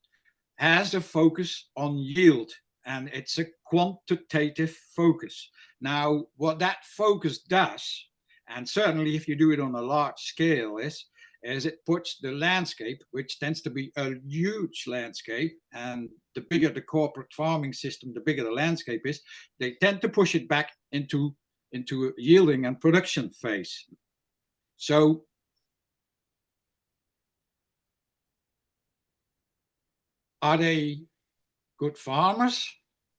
has a focus on yield, and it's a quantitative focus. Now, what that focus does, and certainly if you do it on a large scale, is it puts the landscape, which tends to be a huge landscape, and the bigger the corporate farming system, the bigger the landscape is, they tend to push it back into a yielding and production phase. So are they good farmers?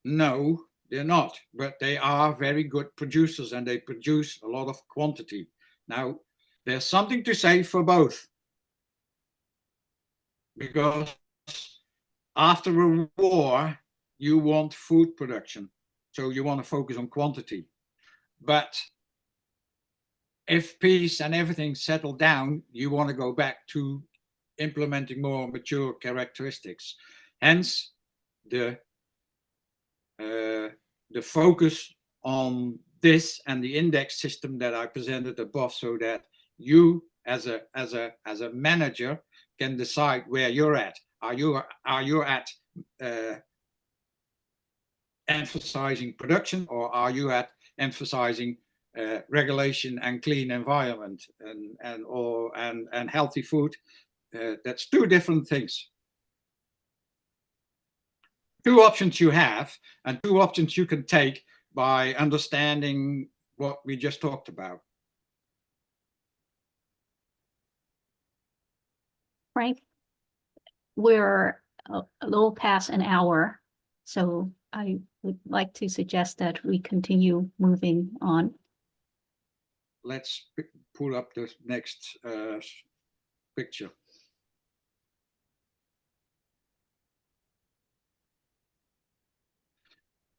No, they're not, but they are very good producers, and they produce a lot of quantity. Now, there's something to say for both, because after a war, you want food production, so you want to focus on quantity. But if peace and everything settle down, you want to go back to implementing more mature characteristics. Hence, the focus on this and the index system that I presented above, so that you as a manager can decide where you're at. Are you at emphasizing production, or are you at emphasizing regulation and clean environment and healthy food? That's two different things. Two options you have, and two options you can take by understanding what we just talked about. Frank, we're a little past an hour, so I would like to suggest that we continue moving on. Let's pull up the next picture.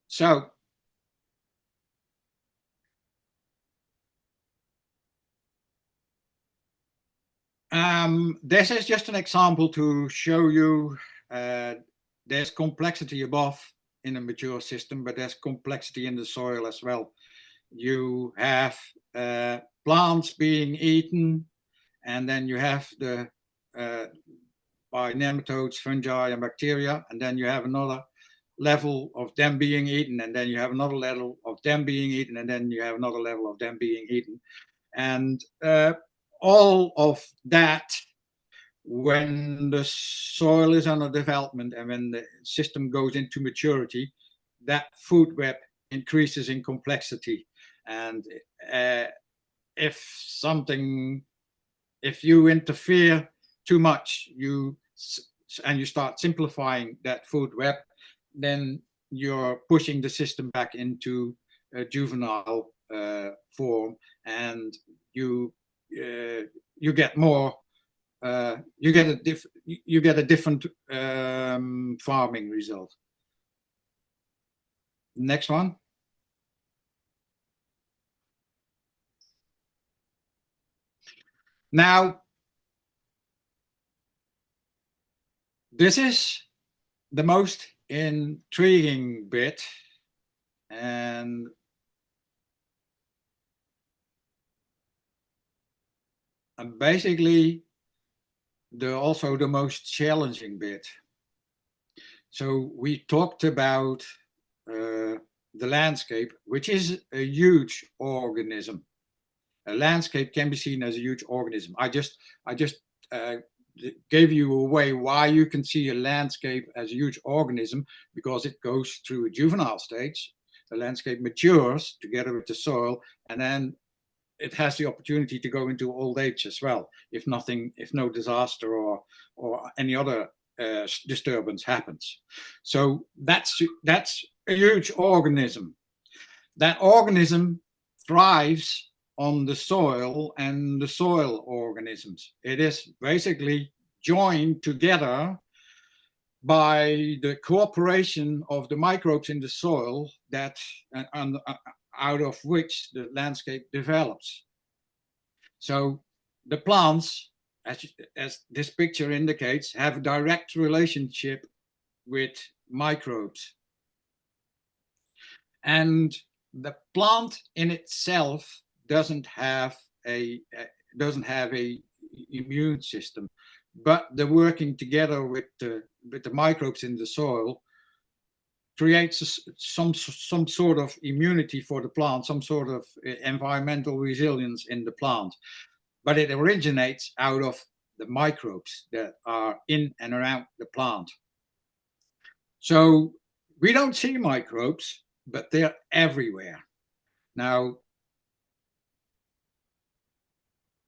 So, this is just an example to show you there's complexity above in a mature system, but there's complexity in the soil as well. You have plants being eaten, and then you have the by nematodes, fungi, and bacteria, and then you have another level of them being eaten, and then you have another level of them being eaten, and then you have another level of them being eaten. And all of that, when the soil is under development and when the system goes into maturity, that food web increases in complexity. And if you interfere too much, and you start simplifying that food web, then you're pushing the system back into a juvenile form, and you get more. You get a different farming result. Next one. Now, this is the most intriguing bit, and basically also the most challenging bit. So we talked about the landscape, which is a huge organism. A landscape can be seen as a huge organism. I just gave you a way why you can see a landscape as a huge organism, because it goes through a juvenile stage. The landscape matures together with the soil, and then it has the opportunity to go into old age as well, if no disaster or any other disturbance happens. So that's a huge organism. That organism thrives on the soil and the soil organisms. It is basically joined together by the cooperation of the microbes in the soil that out of which the landscape develops. So the plants, as this picture indicates, have a direct relationship with microbes. And the plant in itself doesn't have a immune system, but the working together with the microbes in the soil creates some sort of immunity for the plant, some sort of environmental resilience in the plant. But it originates out of the microbes that are in and around the plant. So we don't see microbes, but they're everywhere. Now,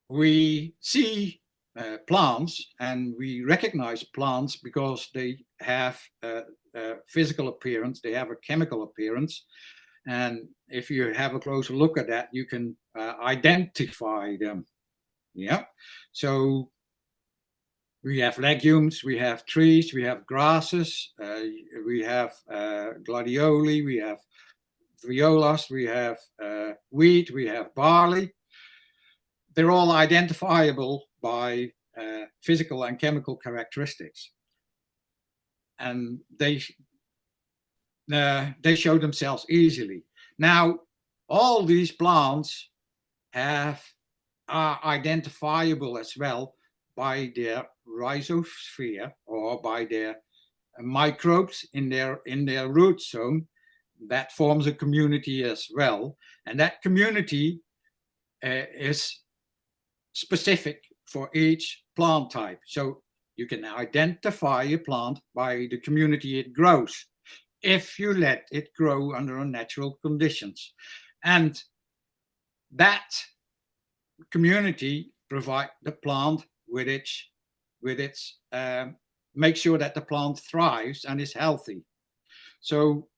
we see plants, and we recognize plants because they have a physical appearance, they have a chemical appearance. And if you have a closer look at that, you can identify them. Yeah. So we have legumes, we have trees, we have grasses, we have gladioli, we have violas, we have wheat, we have barley. They're all identifiable by physical and chemical characteristics. And they show themselves easily. Now, all these plants are identifiable as well by their rhizosphere, or by their microbes in their root zone. That forms a community as well, and that community is specific for each plant type. So you can identify a plant by the community it grows, if you let it grow under natural conditions. And that community provide the plant with its make sure that the plant thrives and is healthy. So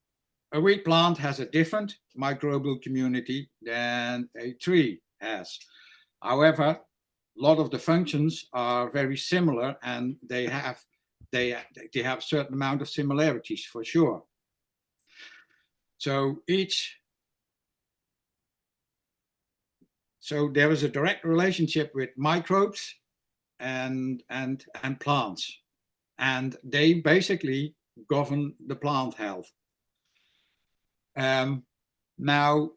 a wheat plant has a different microbial community than a tree has. However, a lot of the functions are very similar, and they have a certain amount of similarities for sure. So there is a direct relationship with microbes and plants, and they basically govern the plant health. Now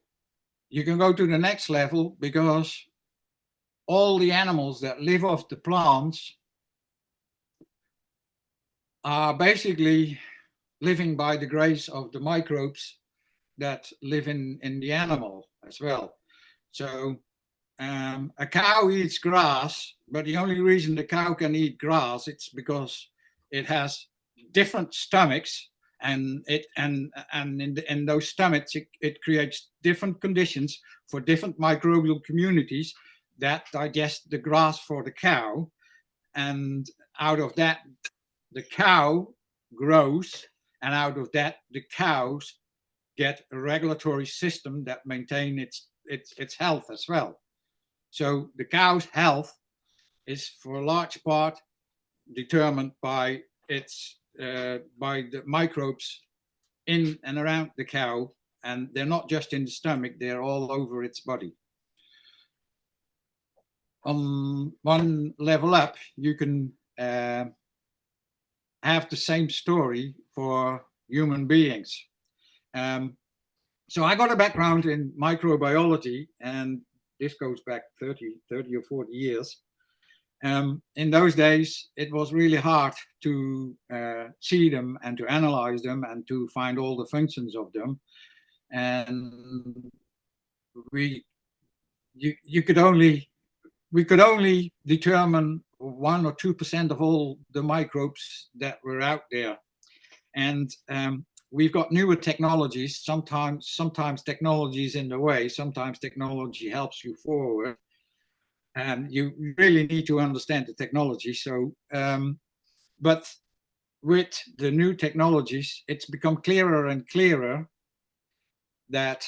you can go to the next level, because all the animals that live off the plants are basically living by the grace of the microbes that live in the animal as well. So a cow eats grass, but the only reason the cow can eat grass, it's because it has different stomachs, and in those stomachs it creates different conditions for different microbial communities that digest the grass for the cow, and out of that the cow grows, and out of that the cows get a regulatory system that maintain its health as well. So the cow's health is for a large part determined by by the microbes in and around the cow, and they're not just in the stomach, they're all over its body. On one level up, you can have the same story for human beings. So I got a background in microbiology, and this goes back 30 or 40 years. In those days, it was really hard to see them and to analyze them and to find all the functions of them. And we could only determine 1 or 2% of all the microbes that were out there. And we've got newer technologies. Sometimes technology is in the way. Sometimes technology helps you forward. And you really need to understand the technology. So, but with the new technologies, it's become clearer and clearer that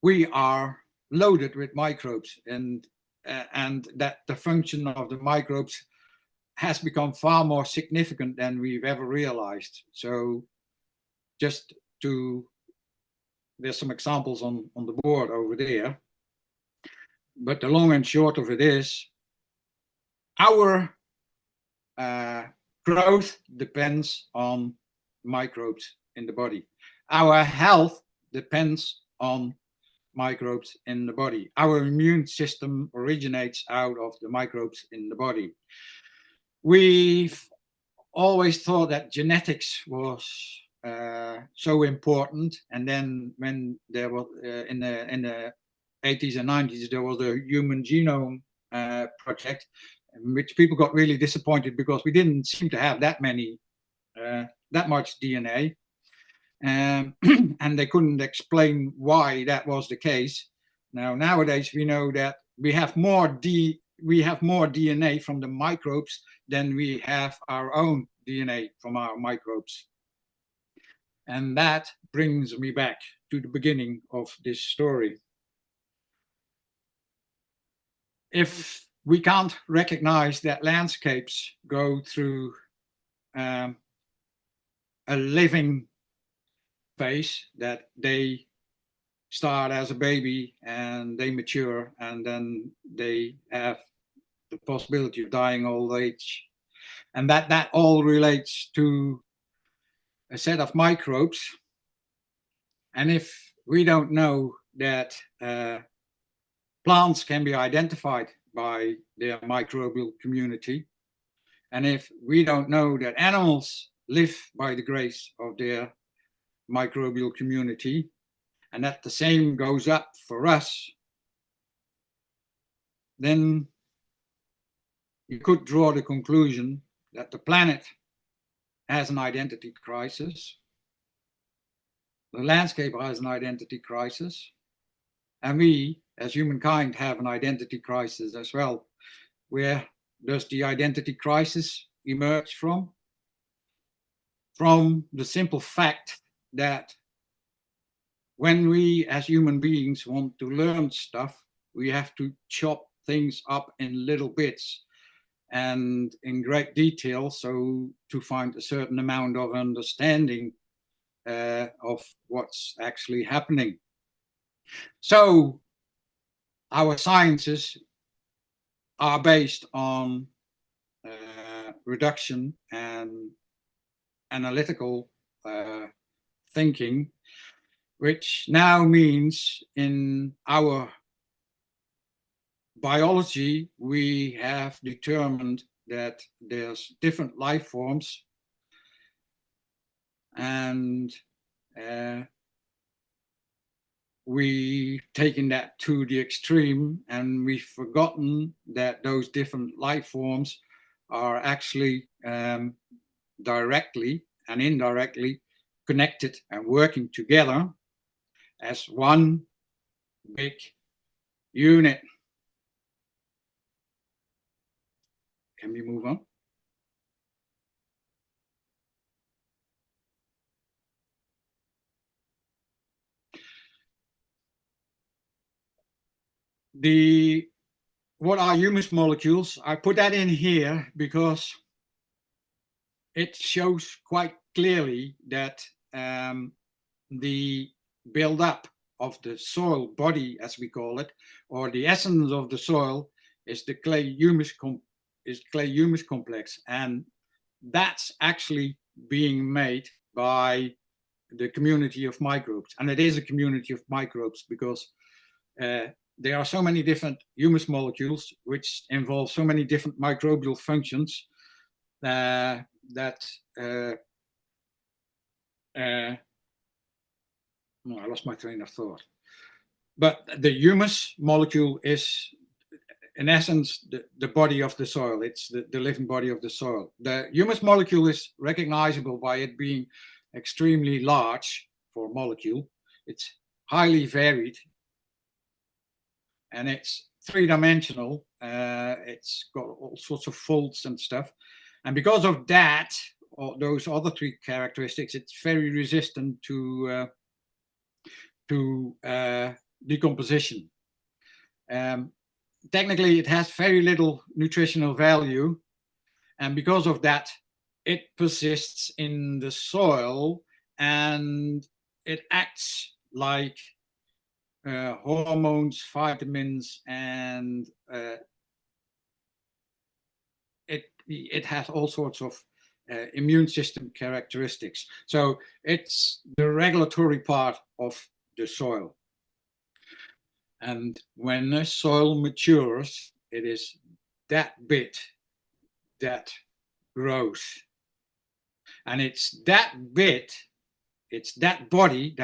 we are loaded with microbes, and that the function of the microbes has become far more significant than we've ever realized. So there's some examples on the board over there. But the long and short of it is, our growth depends on microbes in the body. our health depends on microbes in the body. Our immune system originates out of the microbes in the body. We've always thought that genetics was so important, and then when there was in the 80s and 90s there was the Human Genome Project, in which people got really disappointed because we didn't seem to have that much DNA. And they couldn't explain why that was the case. Nowadays we know that we have more DNA from the microbes than we have our own DNA from our microbes. And that brings me back to the beginning of this story. If we can't recognize that landscapes go through a living phase, that they start as a baby and they mature and then they have the possibility of dying old age, and that all relates to a set of microbes. And if we don't know that plants can be identified by their microbial community, and if we don't know that animals live by the grace of their microbial community, and that the same goes up for us, then you could draw the conclusion that the planet has an identity crisis, the landscape has an identity crisis, and we as humankind have an identity crisis as well. Where does the identity crisis emerge from? From the simple fact that when we as human beings want to learn stuff, we have to chop things up in little bits and in great detail, so to find a certain amount of understanding of what's actually happening. So our sciences are based on reduction and analytical thinking, which now means in our biology we have determined that there's different life forms, and we've taken that to the extreme, and we've forgotten that those different life forms are actually directly and indirectly connected and working together as one big unit. Can we move on? What are humus molecules? I put that in here because it shows quite clearly that the build-up of the soil body, as we call it, or the essence of the soil, is the clay-humus complex, and that's actually being made by the community of microbes. And it is a community of microbes because there are so many different humus molecules which involve so many different microbial functions that I lost my train of thought. But the humus molecule is, in essence, the body of the soil. It's the living body of the soil. The humus molecule is recognizable by it being extremely large for a molecule. It's highly varied, and it's three-dimensional. It's got all sorts of folds and stuff. And because of that, or those other three characteristics, it's very resistant to decomposition. Technically, it has very little nutritional value, and because of that, it persists in the soil, and it acts like hormones, vitamins, and it has all sorts of immune system characteristics. So it's the regulatory part of the soil. And when the soil matures, it is that bit that grows. And it's that bit, it's that body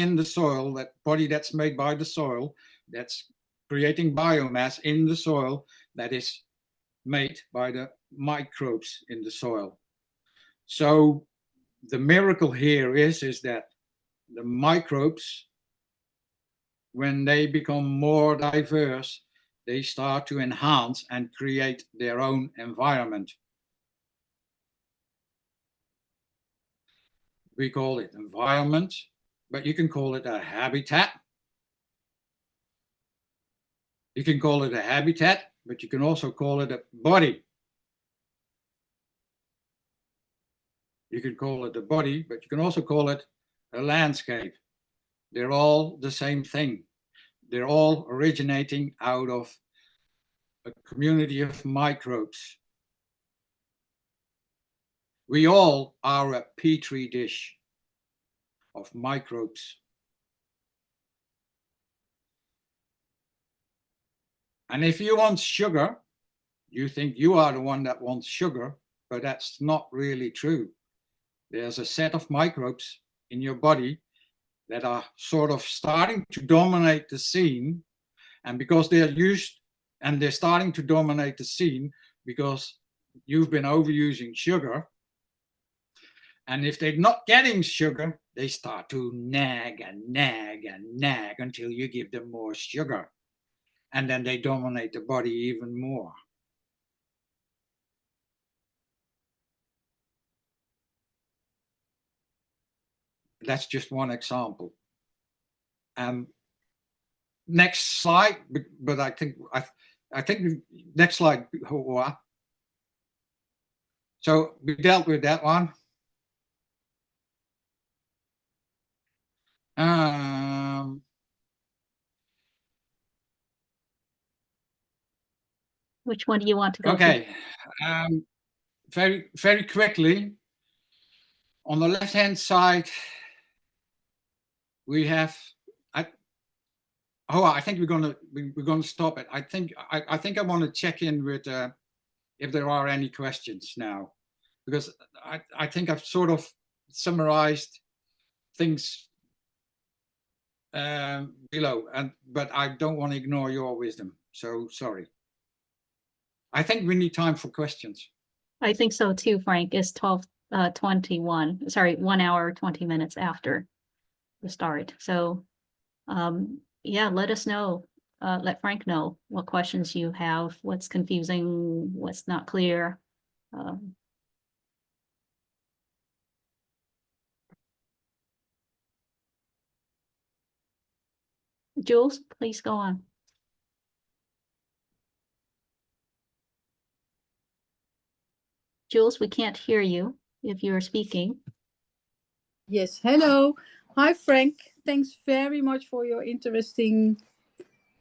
in the soil, that body that's made by the soil, that's creating biomass in the soil, that is made by the microbes in the soil. So the miracle here is that the microbes, when they become more diverse, they start to enhance and create their own environment. We call it environment, but you can call it a habitat. You can call it a habitat, but you can also call it a body. You can call it a body, but you can also call it a landscape. They're all the same thing. They're all originating out of a community of microbes. We all are a petri dish of microbes. And if you want sugar, you think you are the one that wants sugar, but that's not really true. There's a set of microbes in your body that are sort of starting to dominate the scene. And because they're starting to dominate the scene because you've been overusing sugar. And if they're not getting sugar, they start to nag and nag and nag until you give them more sugar. And then they dominate the body even more. That's just one example. Next slide, but I think next slide. So we dealt with that one. Which one do you want to go okay. Very quickly. On the left-hand side, we have. I think we're gonna stop it. I think I want to check in with if there are any questions now, because I think I've sort of summarized things below, but I don't want to ignore your wisdom. So sorry. I think we need time for questions. I think so too, Frank. It's 12:21. Sorry, 1 hour 20 minutes after the start. So yeah, let us know. Let Frank know what questions you have, what's confusing, what's not clear. Jules, please go on. Jules, we can't hear you if you're speaking. Yes, hello. Hi, Frank. Thanks very much for your interesting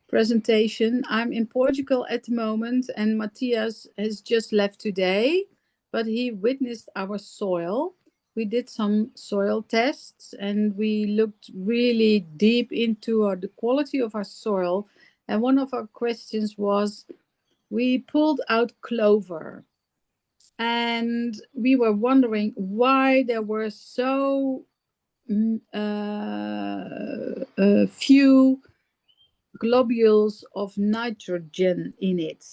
presentation. I'm in Portugal at the moment, and Matthias has just left today, but he witnessed our soil. We did some soil tests, and we looked really deep into the quality of our soil. And one of our questions was, we pulled out clover. And we were wondering why there were so few globules of nitrogen in it.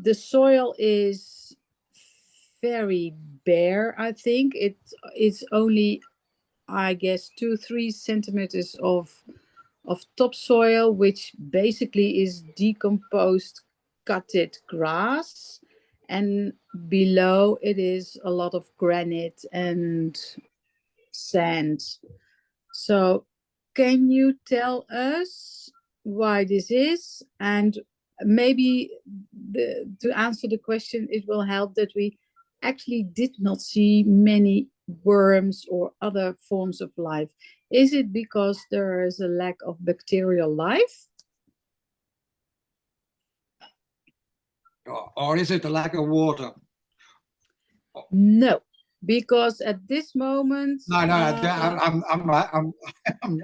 The soil is very bare, I think. It's only, I guess, 2-3 centimeters of topsoil, which basically is decomposed cutted grass. And below it is a lot of granite and sand. So can you tell us why this is? And maybe to answer the question, it will help that we actually did not see many worms or other forms of life. Is it because there is a lack of bacterial life? Or is it a lack of water? No, because at this moment. No,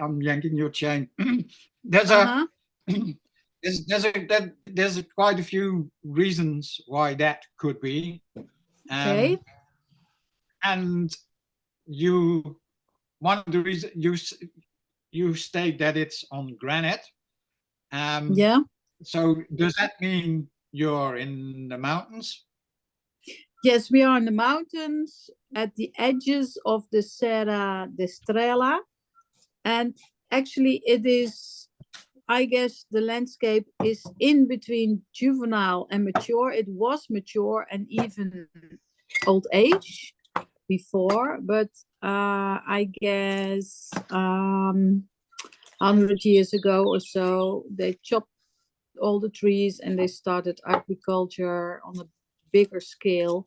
I'm yanking your chain. There's Uh-huh. there's quite a few reasons why that could be. Okay. And one of the reasons you state that it's on granite. Yeah. So does that mean you're in the mountains? Yes, we are in the mountains at the edges of the Serra de Estrela. And actually it is, I guess the landscape is in between juvenile and mature. It was mature and even old age before, but I guess 100 years ago or so, they chopped all the trees and they started agriculture on a bigger scale.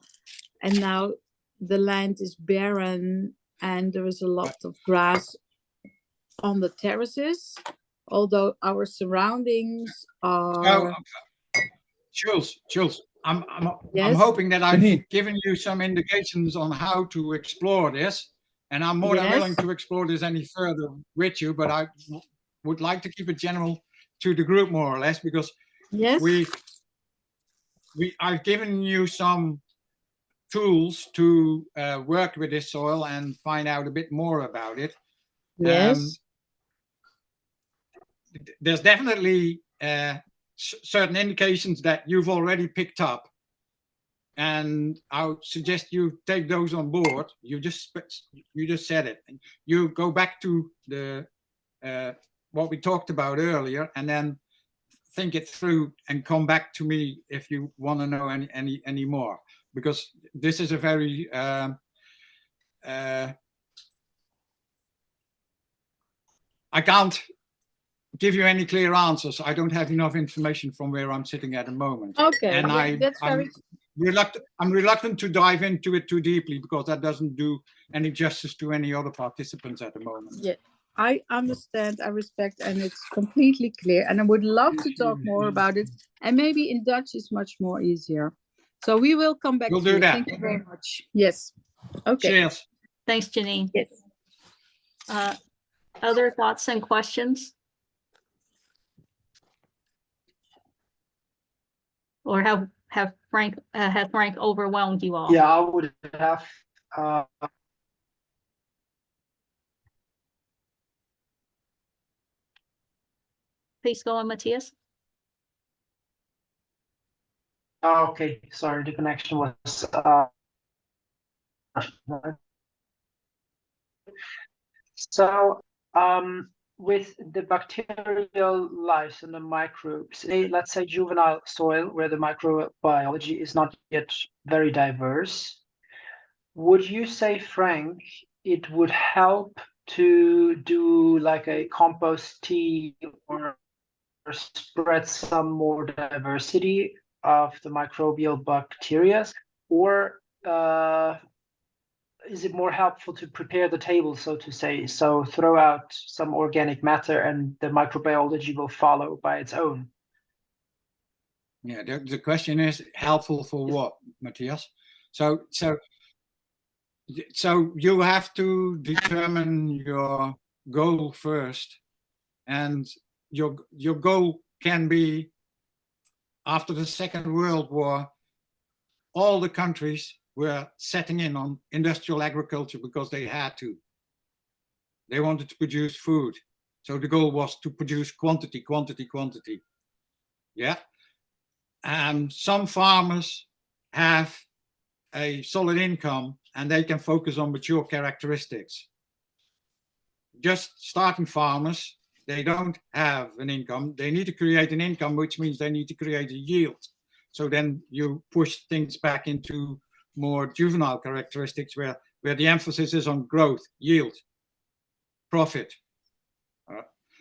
And now the land is barren and there is a lot of grass on the terraces, although our surroundings are. Jules, I'm Yes. hoping that I've given you some indications on how to explore this, and I'm more than willing to explore this any further with you, but I would like to keep it general to the group more or less, because I've given you some tools to work with this soil and find out a bit more about it. Yes. There's definitely certain indications that you've already picked up, and I would suggest you take those on board. You just said it. You go back to the what we talked about earlier, and then think it through and come back to me if you want to know any more, because this is a very I can't give you any clear answers. I don't have enough information from where I'm sitting at the moment. Okay, and I'm reluctant to dive into it too deeply, because that doesn't do any justice to any other participants at the moment. Yeah, I understand, I respect, and it's completely clear. And I would love to talk more about it. And maybe in Dutch is much more easier. So we will come back We'll to do you. that. Thank you very much. Yes. Okay. Cheers. Thanks, Janine. Yes. Other thoughts and questions? Or has Frank overwhelmed you all? Yeah, I would have. Please go on, Matthias. Okay, sorry, the connection was. So, with the bacterial lives and the microbes, let's say juvenile soil where the microbiology is not yet very diverse, would you say, Frank, it would help to do like a compost tea or spread some more diversity of the microbial bacteria, or is it more helpful to prepare the table, so to say, so throw out some organic matter and the microbiology will follow by its own? Yeah, the question is helpful for what, Matthias? So you have to determine your goal first, and your goal can be, after the Second World War, all the countries were setting in on industrial agriculture because they had to. They wanted to produce food. So the goal was to produce quantity. Yeah. And some farmers have a solid income and they can focus on mature characteristics. Just starting farmers, they don't have an income. They need to create an income, which means they need to create a yield. So then you push things back into more juvenile characteristics where the emphasis is on growth, yield, profit.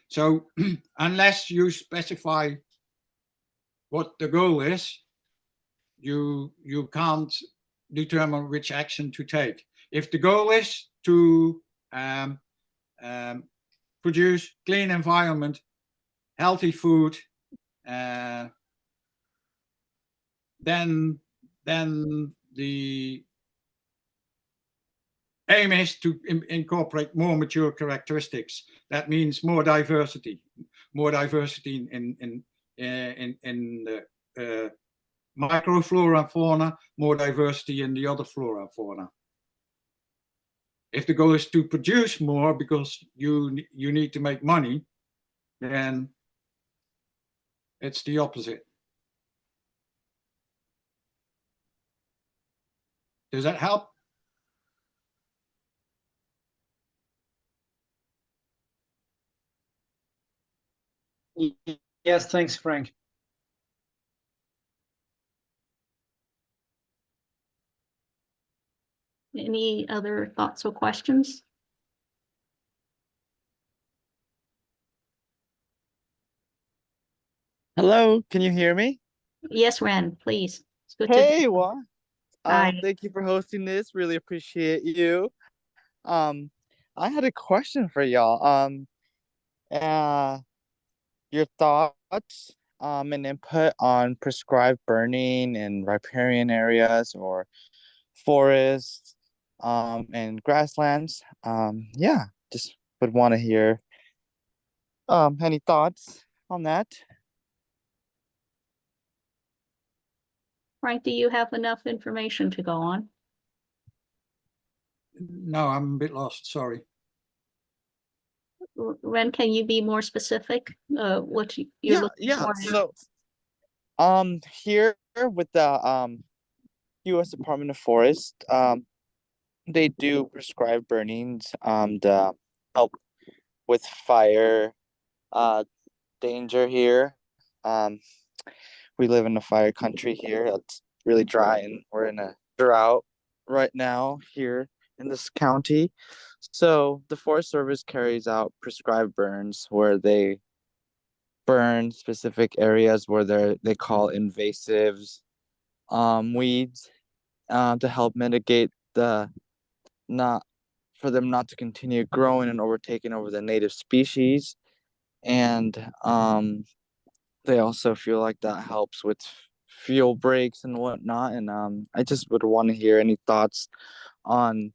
So unless you specify what the goal is, you can't determine which action to take. If the goal is to produce clean environment, healthy food, then the aim is to incorporate more mature characteristics. That means more diversity in the microflora and fauna, more diversity in the other flora and fauna. If the goal is to produce more because you need to make money, then it's the opposite. Does that help? Yes, thanks, Frank. Any other thoughts or questions? Hello, can you hear me? Yes, Ren, please. It's good to Hey, Wa. Hi. Thank you for hosting this. Really appreciate you. I had a question for y'all. Your thoughts, and input on prescribed burning in riparian areas or forests, and grasslands. Yeah, just would want to hear, any thoughts on that? Frank, do you have enough information to go on? No, I'm a bit lost, sorry. Ren, can you be more specific? What you're looking for? So, here with the U.S. Department of Forest, they do prescribe burnings to help with fire danger here. We live in a fire country here. It's really dry, and we're in a drought right now here in this county. So the Forest Service carries out prescribed burns where they burn specific areas where they call invasives, weeds, to help mitigate the not for them not to continue growing and overtaking over the native species. And they also feel like that helps with fuel breaks and whatnot. And I just would want to hear any thoughts on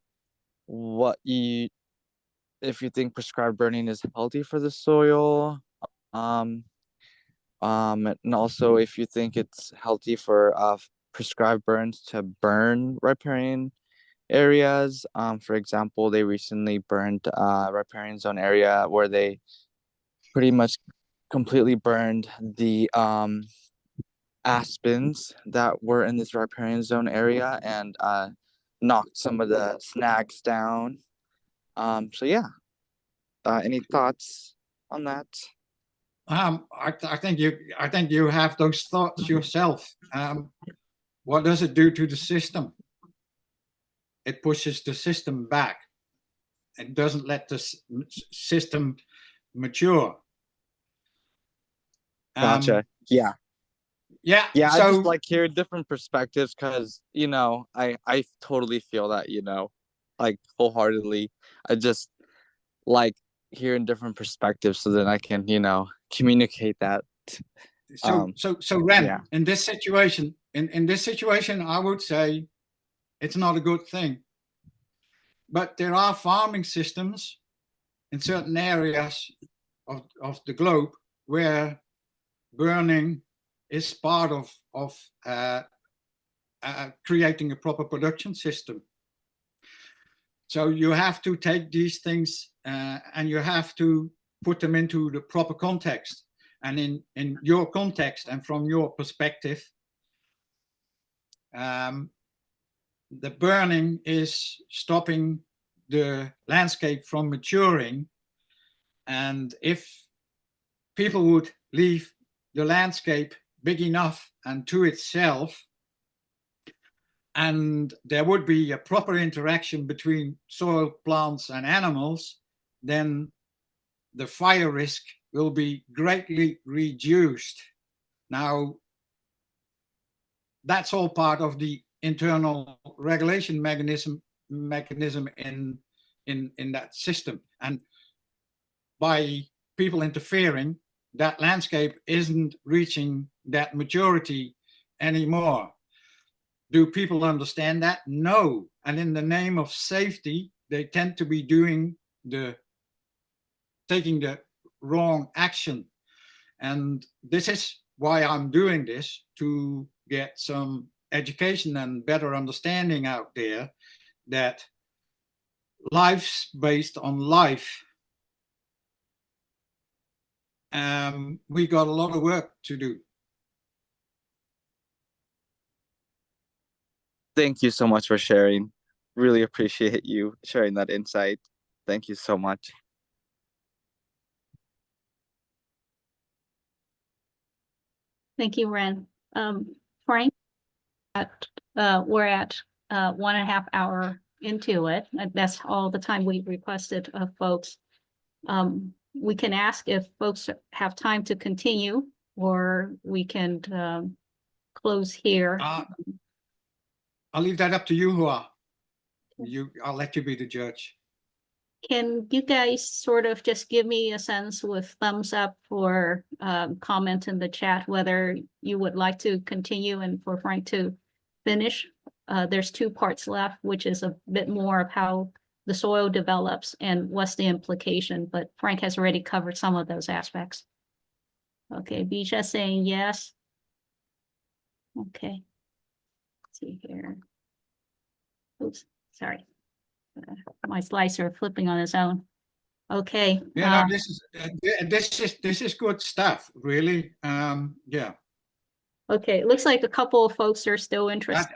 if you think prescribed burning is healthy for the soil, and also if you think it's healthy for prescribed burns to burn riparian areas. For example, they recently burned riparian zone area where they pretty much completely burned the aspens that were in this riparian zone area and knocked some of the snags down. So yeah, any thoughts on that? I think you have those thoughts yourself. What does it do to the system? It pushes the system back. It doesn't let the system mature. Gotcha. Yeah. Yeah. Yeah, So, I just like hearing different perspectives because, I totally feel that, like wholeheartedly. I just like hearing different perspectives so that I can, communicate that. so Ren, yeah. in this situation, I would say it's not a good thing. But there are farming systems in certain areas of the globe where burning is part of creating a proper production system. So you have to take these things and you have to put them into the proper context. And in your context and from your perspective, the burning is stopping the landscape from maturing. And if people would leave the landscape big enough and to itself, and there would be a proper interaction between soil, plants, and animals, then the fire risk will be greatly reduced. Now, that's all part of the internal regulation mechanism in that system. And by people interfering, that landscape isn't reaching that maturity anymore. Do people understand that? No. And in the name of safety, they tend to be taking the wrong action. And this is why I'm doing this, to get some education and better understanding out there that life's based on life. We got a lot of work to do. Thank you so much for sharing. Really appreciate you sharing that insight. Thank you so much. Thank you, Ren. Frank, we're at 1.5 hours into it. That's all the time we requested of folks. We can ask if folks have time to continue, or we can close here. I'll leave that up to you, Hoa. I'll let you be the judge. Can you guys sort of just give me a sense with thumbs up or comment in the chat whether you would like to continue and for Frank to finish? There's 2 parts left, which is a bit more of how the soil develops and what's the implication, but Frank has already covered some of those aspects. Okay, Bija saying yes. Okay, let's see here. Oops, sorry. My slicer are flipping on its own. Okay. Yeah, no, this is good stuff, really. Yeah. Okay, it looks like a couple of folks are still interested.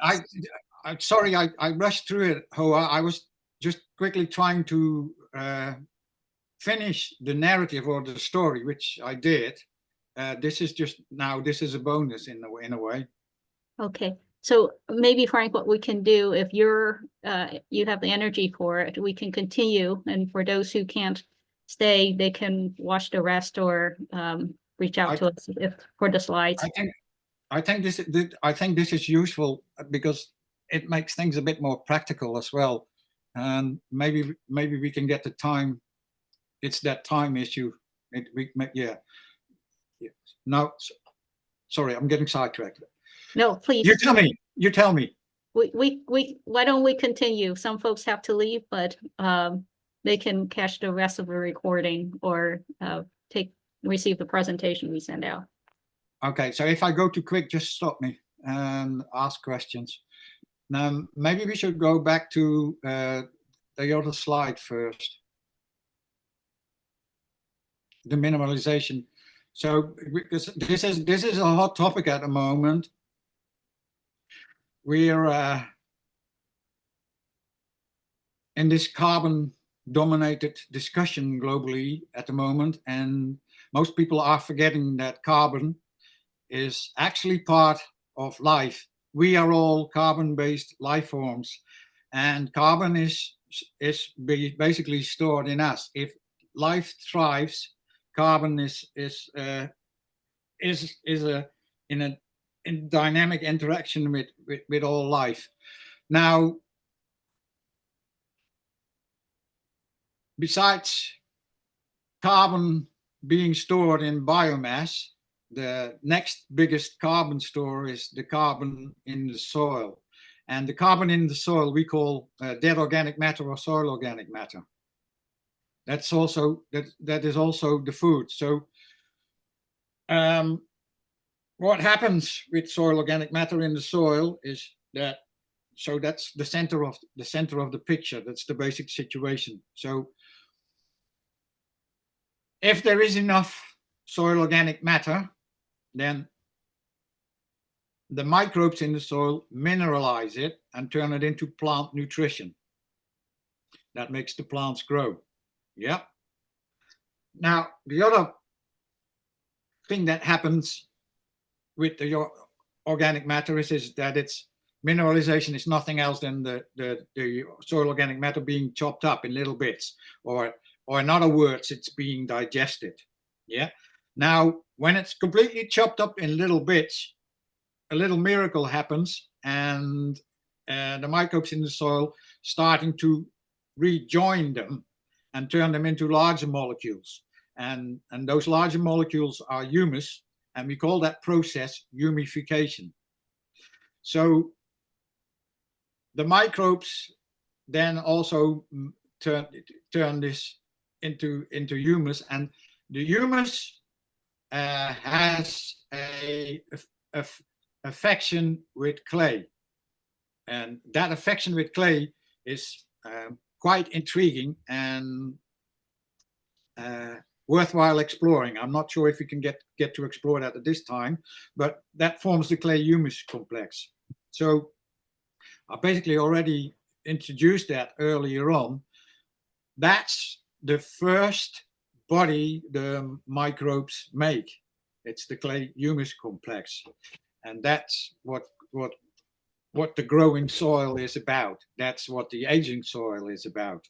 I'm sorry, I rushed through it, Hoa. I was just quickly trying to finish the narrative or the story, which I did. This is a bonus in a way. Okay, so maybe Frank, what we can do, if you have the energy for it, we can continue. And for those who can't stay, they can watch the rest or reach out to us for the slides. I think this is useful because it makes things a bit more practical as well. And maybe we can get the time. It's that time issue. Yeah. No, sorry, I'm getting sidetracked. No, please. You tell me. Why don't we continue? Some folks have to leave, but they can catch the rest of the recording or receive the presentation we send out. Okay, so if I go too quick, just stop me and ask questions. Now, maybe we should go back to the other slide first. The mineralization. So because this is a hot topic at the moment. We're in this carbon-dominated discussion globally at the moment, and most people are forgetting that carbon is actually part of life. We are all carbon-based life forms, and carbon is basically stored in us. If life thrives, carbon is in dynamic interaction with all life. Now, besides carbon being stored in biomass, the next biggest carbon store is the carbon in the soil. And the carbon in the soil we call dead organic matter or soil organic matter. That's also that is also the food. So what happens with soil organic matter in the soil is that, so that's the center of the picture. That's the basic situation. So if there is enough soil organic matter, then the microbes in the soil mineralize it and turn it into plant nutrition. That makes the plants grow. Yeah. Now, the other thing that happens with the organic matter is that it's mineralization is nothing else than the soil organic matter being chopped up in little bits, or in other words, it's being digested. Yeah. Now, when it's completely chopped up in little bits, a little miracle happens, and the microbes in the soil starting to rejoin them and turn them into larger molecules. And those larger molecules are humus, and we call that process humification. So the microbes then also turn this into humus, and the humus has a affection with clay, and that affection with clay is quite intriguing and worthwhile exploring. I'm not sure if we can get to explore that at this time, but that forms the clay humus complex. So I basically already introduced that earlier on. That's the first body the microbes make. It's the clay humus complex, and that's what the growing soil is about. That's what the aging soil is about.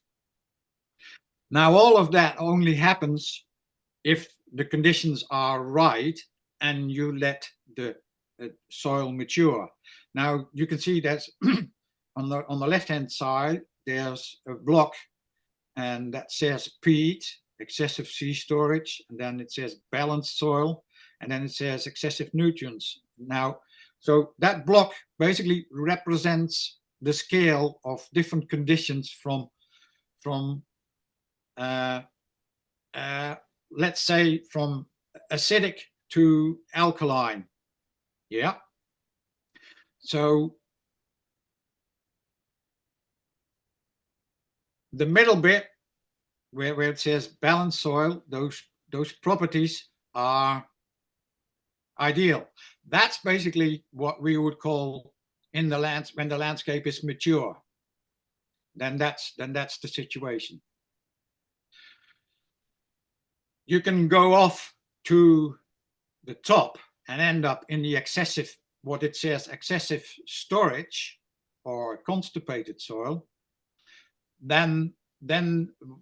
Now, all of that only happens if the conditions are right and you let the soil mature. Now, you can see that on the left-hand side, there's a block, and that says peat, excessive sea storage, and then it says balanced soil, and then it says excessive nutrients. Now, so that block basically represents the scale of different conditions from let's say from acidic to alkaline. Yeah. So the middle bit where it says balanced soil, those properties are ideal. That's basically what we would call in the land when the landscape is mature. Then that's the situation. You can go off to the top and end up in the excessive, what it says, excessive storage or constipated soil. Then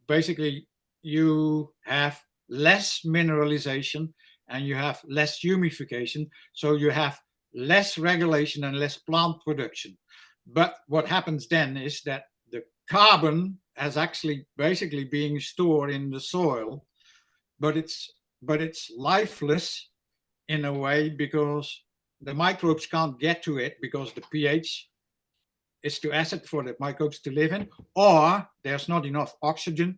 basically you have less mineralization and you have less humification, so you have less regulation and less plant production. But what happens then is that the carbon is actually basically being stored in the soil, but it's lifeless in a way because the microbes can't get to it because the pH is too acid for the microbes to live in, or there's not enough oxygen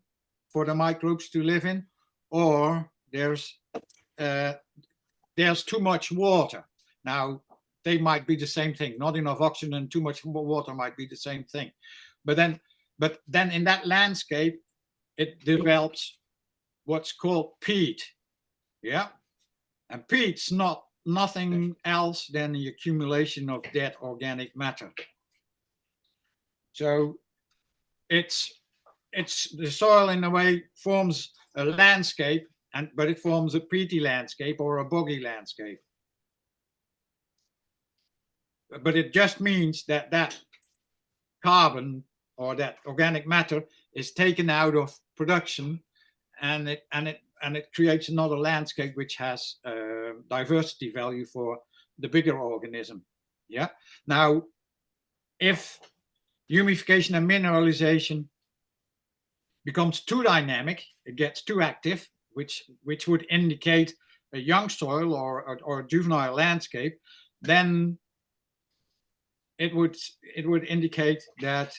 for the microbes to live in, or there's too much water. Now, they might be the same thing. Not enough oxygen and too much water might be the same thing. But then in that landscape, it develops what's called peat. Yeah. And peat's nothing else than the accumulation of dead organic matter. So it's the soil in a way forms a landscape, but it forms a peaty landscape or a boggy landscape. But it just means that carbon or that organic matter is taken out of production, and it creates another landscape which has diversity value for the bigger organism. Yeah. Now, if humification and mineralization becomes too dynamic, it gets too active, which would indicate a young soil or a juvenile landscape, then it would indicate that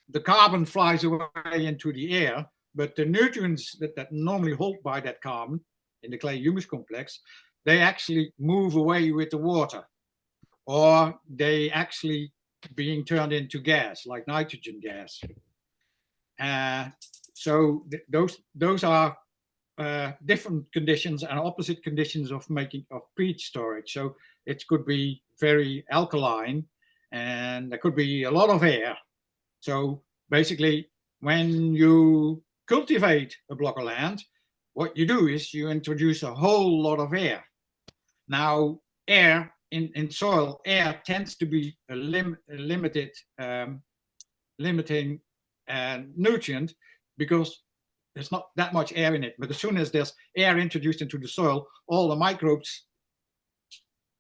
the carbon flies away into the air, but the nutrients that normally hold by that carbon in the clay humus complex, they actually move away with the water, or they actually being turned into gas, like nitrogen gas. So those are different conditions and opposite conditions of peat storage. So it could be very alkaline, and there could be a lot of air. So basically, when you cultivate a block of land, what you do is you introduce a whole lot of air. Now, air in soil, air tends to be a limiting nutrient because there's not that much air in it. But as soon as there's air introduced into the soil, all the microbes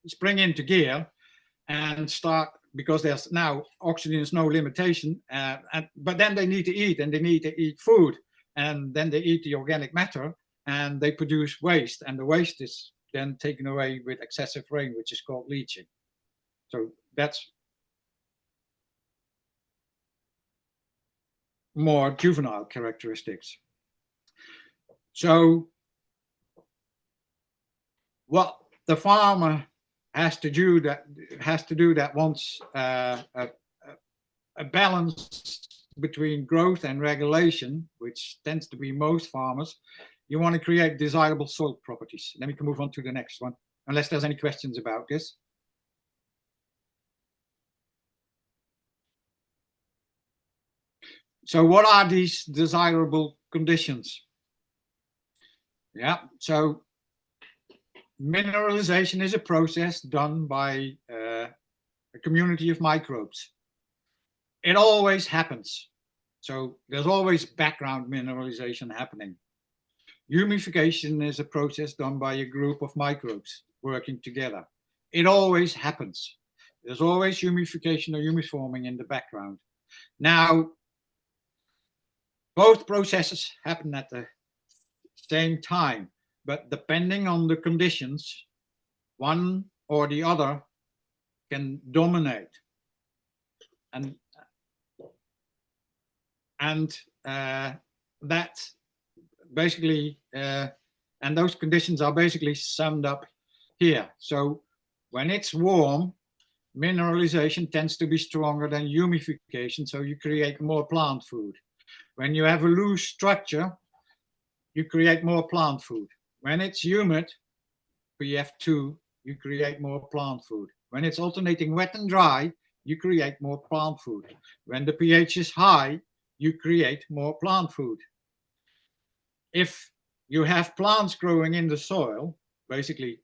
spring into gear and start, because there's now oxygen is no limitation, but then they need to eat, and they need to eat food, and then they eat the organic matter and they produce waste, and the waste is then taken away with excessive rain, which is called leaching. So that's more juvenile characteristics. So what the farmer has to do that wants a balance between growth and regulation, which tends to be most farmers. You want to create desirable soil properties. Then we can move on to the next one, unless there's any questions about this. So what are these desirable conditions? Yeah, so mineralization is a process done by a community of microbes. It always happens. So there's always background mineralization happening. Humification is a process done by a group of microbes working together. It always happens. There's always humification or humus forming in the background. Now, both processes happen at the same time, but depending on the conditions, one or the other can dominate. And that basically, and those conditions are basically summed up here. So when it's warm, mineralization tends to be stronger than humification, so you create more plant food. When you have a loose structure, you create more plant food. When it's humid, PF2, you create more plant food. When it's alternating wet and dry, you create more plant food. When the pH is high, you create more plant food. If you have plants growing in the soil, basically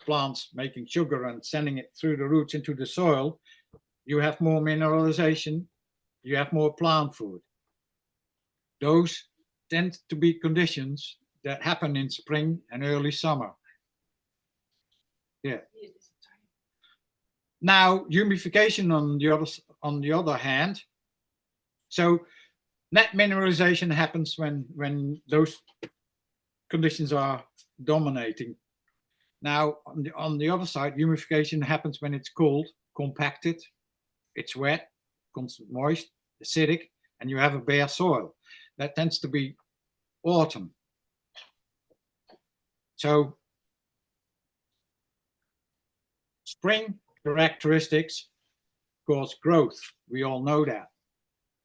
plants making sugar and sending it through the roots into the soil, you have more mineralization, you have more plant food. Those tend to be conditions that happen in spring and early summer. Yeah. Now, humification on the other hand, so net mineralization happens when those conditions are dominating. Now, on the other side, humification happens when it's cold, compacted, it's wet, moist, acidic, and you have a bare soil. That tends to be autumn. So spring characteristics cause growth. We all know that.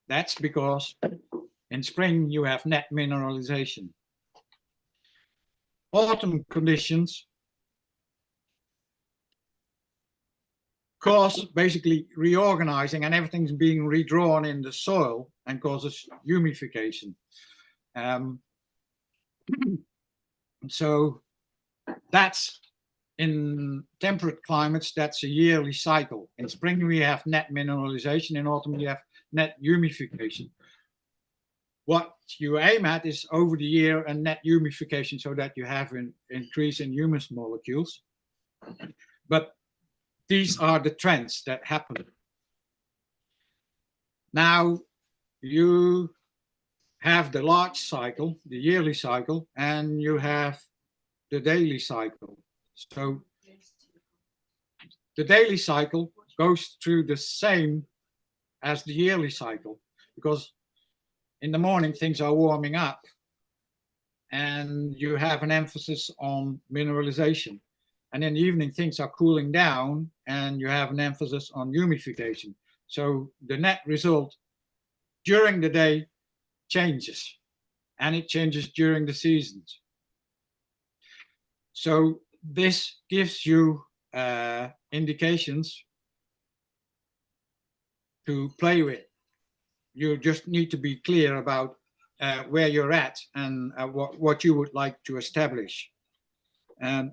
That's because in spring you have net mineralization. Autumn conditions cause basically reorganizing and everything's being redrawn in the soil and causes humification. So that's in temperate climates, that's a yearly cycle. In spring we have net mineralization, in autumn we have net humification. What you aim at is over the year a net humification so that you have an increase in humus molecules. But these are the trends that happen. Now you have the large cycle, the yearly cycle, and you have the daily cycle. So the daily cycle goes through the same as the yearly cycle, because in the morning things are warming up and you have an emphasis on mineralization. And in the evening things are cooling down and you have an emphasis on humification. So the net result during the day changes, and it changes during the seasons. So this gives you indications to play with. You just need to be clear about where you're at and what you would like to establish. And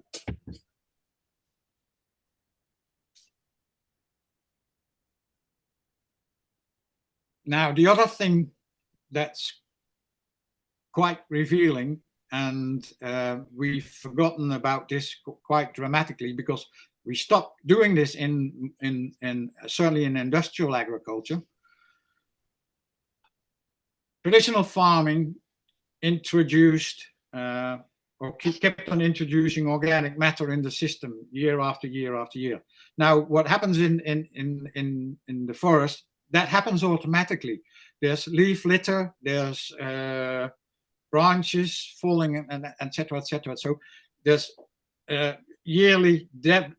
now the other thing that's quite revealing, and we've forgotten about this quite dramatically because we stopped doing this in certainly in industrial agriculture. Traditional farming introduced or kept on introducing organic matter in the system year after year after year. Now, what happens in the forest, that happens automatically. There's leaf litter, there's branches falling, and et cetera, et cetera. So there's yearly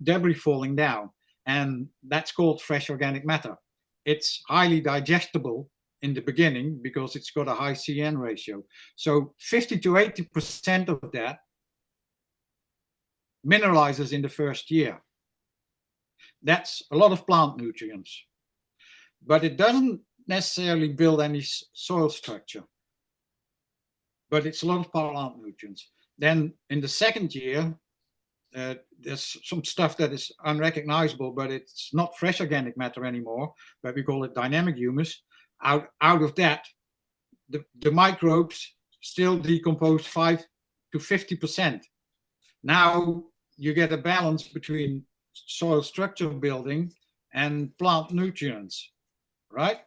debris falling down, and that's called fresh organic matter. It's highly digestible in the beginning because it's got a high CN ratio. So 50 to 80% of that mineralizes in the first year. That's a lot of plant nutrients, but it doesn't necessarily build any soil structure, but it's a lot of plant nutrients. Then in the second year, there's some stuff that is unrecognizable, but it's not fresh organic matter anymore, but we call it dynamic humus. Out of that, the microbes still decompose 5 to 50%. Now you get a balance between soil structure building and plant nutrients, right?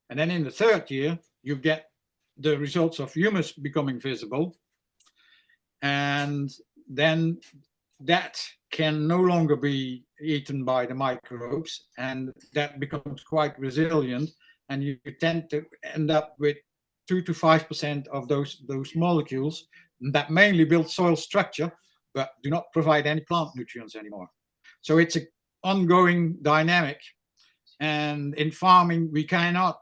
And then in the third year, you get the results of humus becoming visible. And then that can no longer be eaten by the microbes, and that becomes quite resilient. And you tend to end up with 2 to 5% of those molecules that mainly build soil structure, but do not provide any plant nutrients anymore. So it's an ongoing dynamic. And in farming, we cannot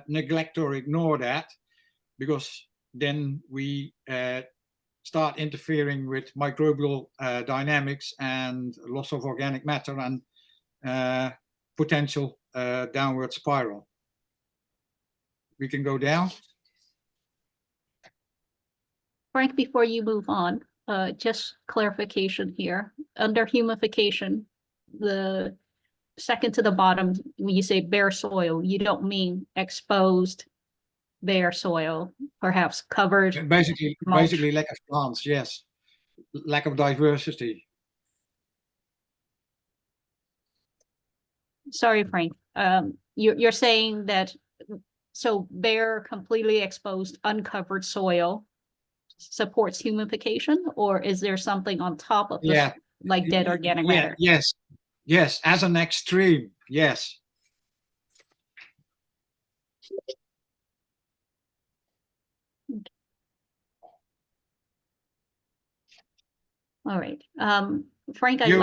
neglect or ignore that, because then we start interfering with microbial dynamics and loss of organic matter and potential downward spiral. We can go down. Frank, before you move on, just clarification here. Under humification, the second to the bottom, when you say bare soil, you don't mean exposed bare soil, perhaps covered. Basically mulch. lack of plants, yes. Lack of diversity. Sorry, Frank. You're saying that, so bare, completely exposed, uncovered soil supports humification, or is there something on top of this, like dead organic matter? Yes, as an extreme, yes. All right, Frank, you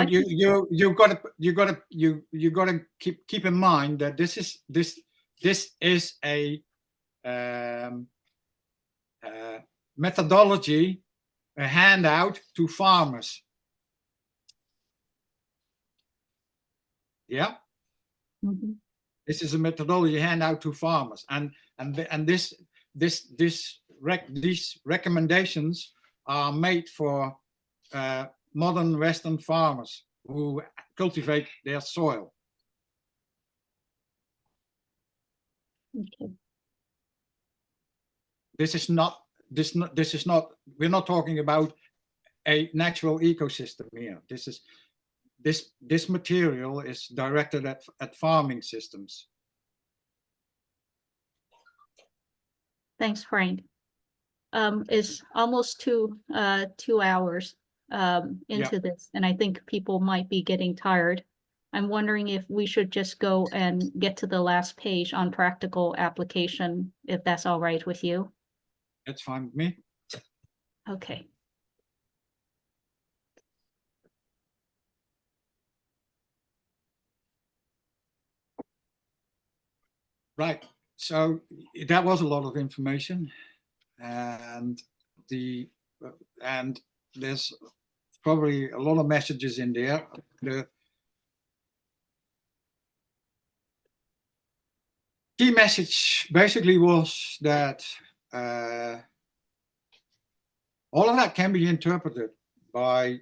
gotta keep in mind that this is a methodology, a handout to farmers. Yeah. Mm-hmm. This is a methodology handout to farmers, and these recommendations are made for modern Western farmers who cultivate their soil. Okay. This is not. We're not talking about a natural ecosystem here. This material is directed at farming systems. Thanks, Frank. It's almost 2 hours into this, and I think people might be getting tired. I'm wondering if we should just go and get to the last page on practical application, if that's all right with you. That's fine with me. Okay. Right. So that was a lot of information, and there's probably a lot of messages in there. The key message basically was that all of that can be interpreted by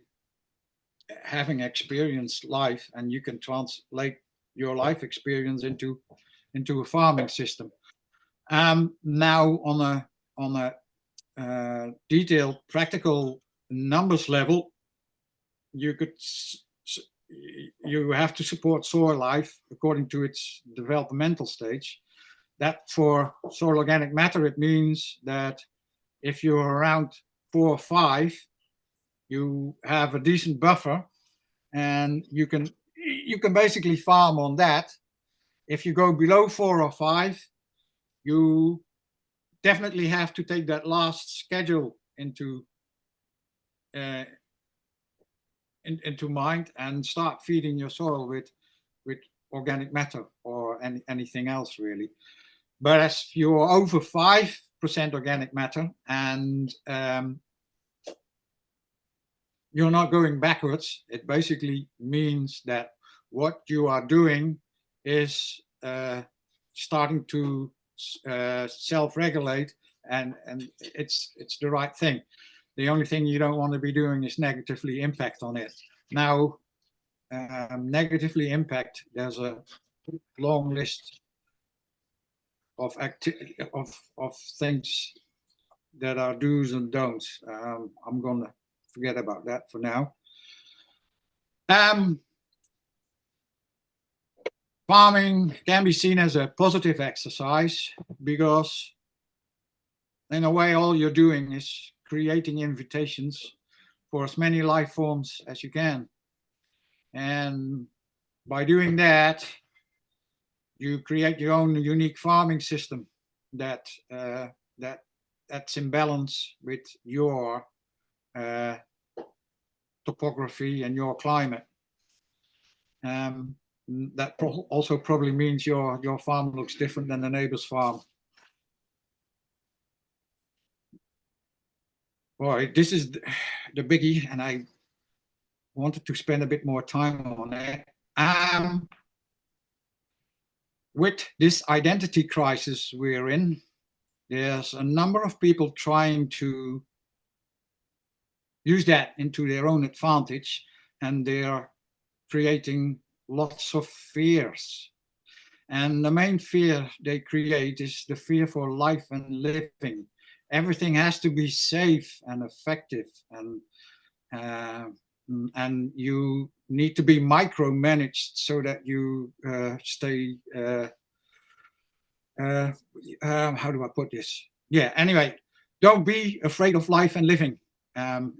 having experienced life, and you can translate your life experience into a farming system. Now on a detailed practical numbers level, you have to support soil life according to its developmental stage. That for soil organic matter, it means that if you're around 4 or 5, you have a decent buffer, and you can basically farm on that, if you go below 4 or 5, you definitely have to take that last schedule into mind and start feeding your soil with organic matter or anything else really. But as you're over 5% organic matter and you're not going backwards, it basically means that what you are doing is starting to self-regulate, and it's the right thing. The only thing you don't want to be doing is negatively impact on it. Now, negatively impact, there's a long list of things that are do's and don'ts. I'm gonna forget about that for now. Farming can be seen as a positive exercise because in a way all you're doing is creating invitations for as many life forms as you can. And by doing that, you create your own unique farming system that's in balance with your topography and your climate. That also probably means your farm looks different than the neighbor's farm. Boy, this is the biggie, and I wanted to spend a bit more time on it. With this identity crisis we're in, there's a number of people trying to use that into their own advantage, and they're creating lots of fears. And the main fear they create is the fear for life and living. Everything has to be safe and effective, and you need to be micromanaged so that you stay, how do I put this? Yeah, anyway, don't be afraid of life and living,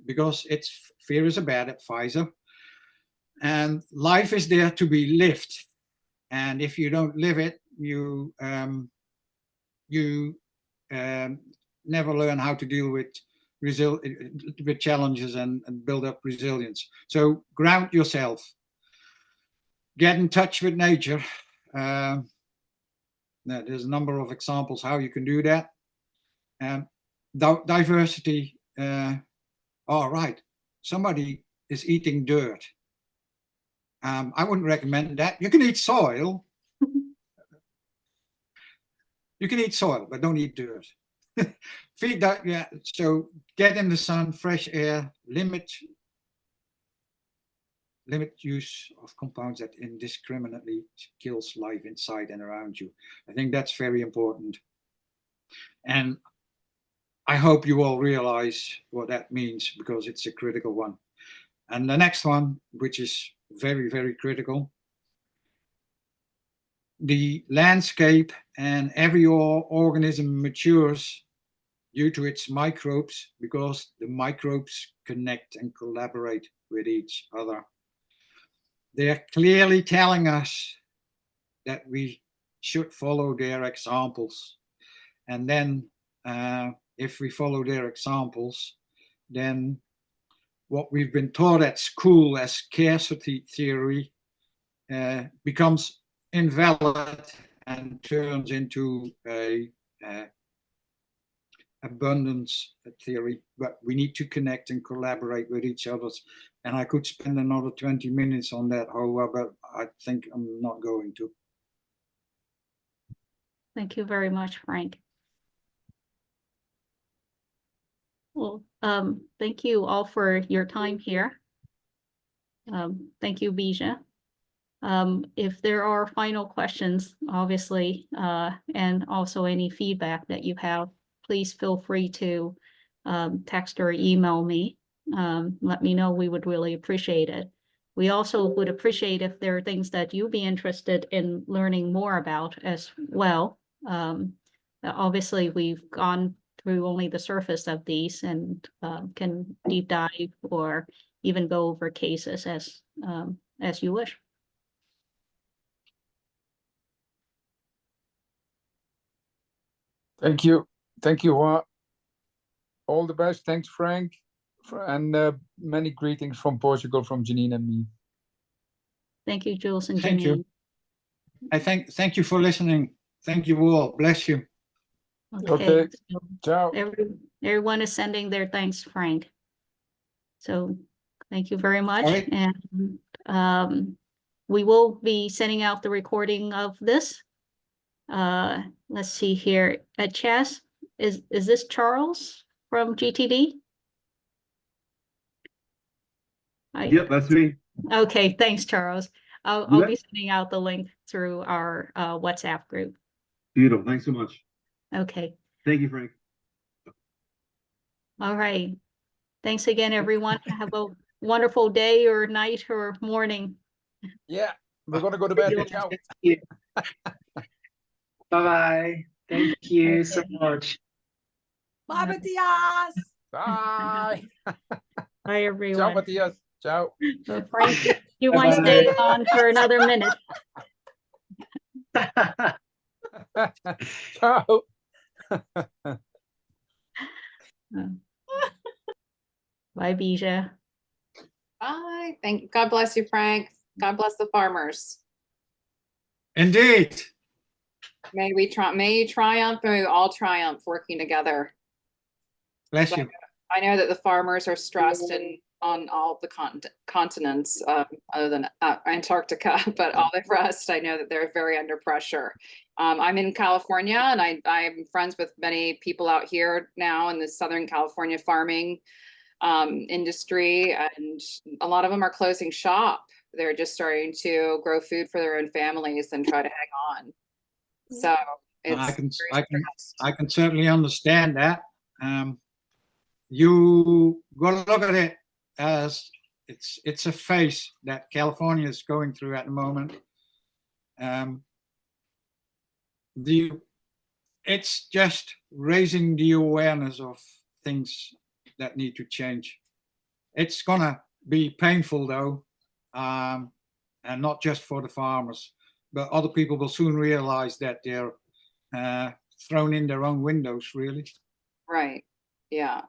because fear is a bad advisor. And life is there to be lived. And if you don't live it, you never learn how to deal with challenges and build up resilience. So ground yourself, get in touch with nature. There's a number of examples how you can do that. Diversity. All right, somebody is eating dirt. I wouldn't recommend that. You can eat soil. You can eat soil, but don't eat dirt. Feed that, yeah. So get in the sun, fresh air, limit use of compounds that indiscriminately kills life inside and around you. I think that's very important. And I hope you all realize what that means, because it's a critical one. And the next one, which is very, very critical, the landscape and every organism matures due to its microbes, because the microbes connect and collaborate with each other. They are clearly telling us that we should follow their examples. And then if we follow their examples, then what we've been taught at school as scarcity theory becomes invalid and turns into a abundance theory. But we need to connect and collaborate with each other. And I could spend another 20 minutes on that, however, but I think I'm not going to. Thank you very much, Frank. Well, thank you all for your time here. Thank you, Bija. If there are final questions, obviously, and also any feedback that you have, please feel free to text or email me. Let me know. We would really appreciate it. We also would appreciate if there are things that you'd be interested in learning more about as well. Obviously, we've gone through only the surface of these and can deep dive or even go over cases as you wish. Thank you. Thank you, Hoa. All the best. Thanks, Frank. And many greetings from Portugal from Janine and me. Thank you, Jules and Thank Janine. you. I thank you for listening. Thank you all. Bless you. Okay. So Ciao. everyone is sending their thanks, Frank. So thank you very much. All right. And we will be sending out the recording of this. Let's see here. Chas, is this Charles from GTD? Yep, that's me. Okay, thanks, Charles. I'll be sending out the link through our WhatsApp group. Beautiful. Thanks so much. Okay. Thank you, Frank. All right. Thanks again, everyone. Have a wonderful day or night or morning. Yeah, we're going to go to bed. Ciao. Thank you. Bye-bye. Thank you so much. Bye, Matthias. Bye. Bye, Ciao, everyone. Matthias. Ciao. So Frank, you might stay on for another minute. Ciao. Bye, Bija. Bye. God bless you, Frank. God bless the farmers. Indeed. May you triumph, may we all triumph working together. Bless you. I know that the farmers are stressed on all the continents, other than Antarctica, but all the rest, I know that they're very under pressure. I'm in California, and I'm friends with many people out here now in the Southern California farming industry, and a lot of them are closing shop. They're just starting to grow food for their own families and try to hang on. So it's I can certainly understand that. You got to look at it as it's a phase that California is going through at the moment. It's just raising the awareness of things that need to change. It's gonna be painful though, and not just for the farmers, but other people will soon realize that they're thrown in their own windows, really. right. Yeah.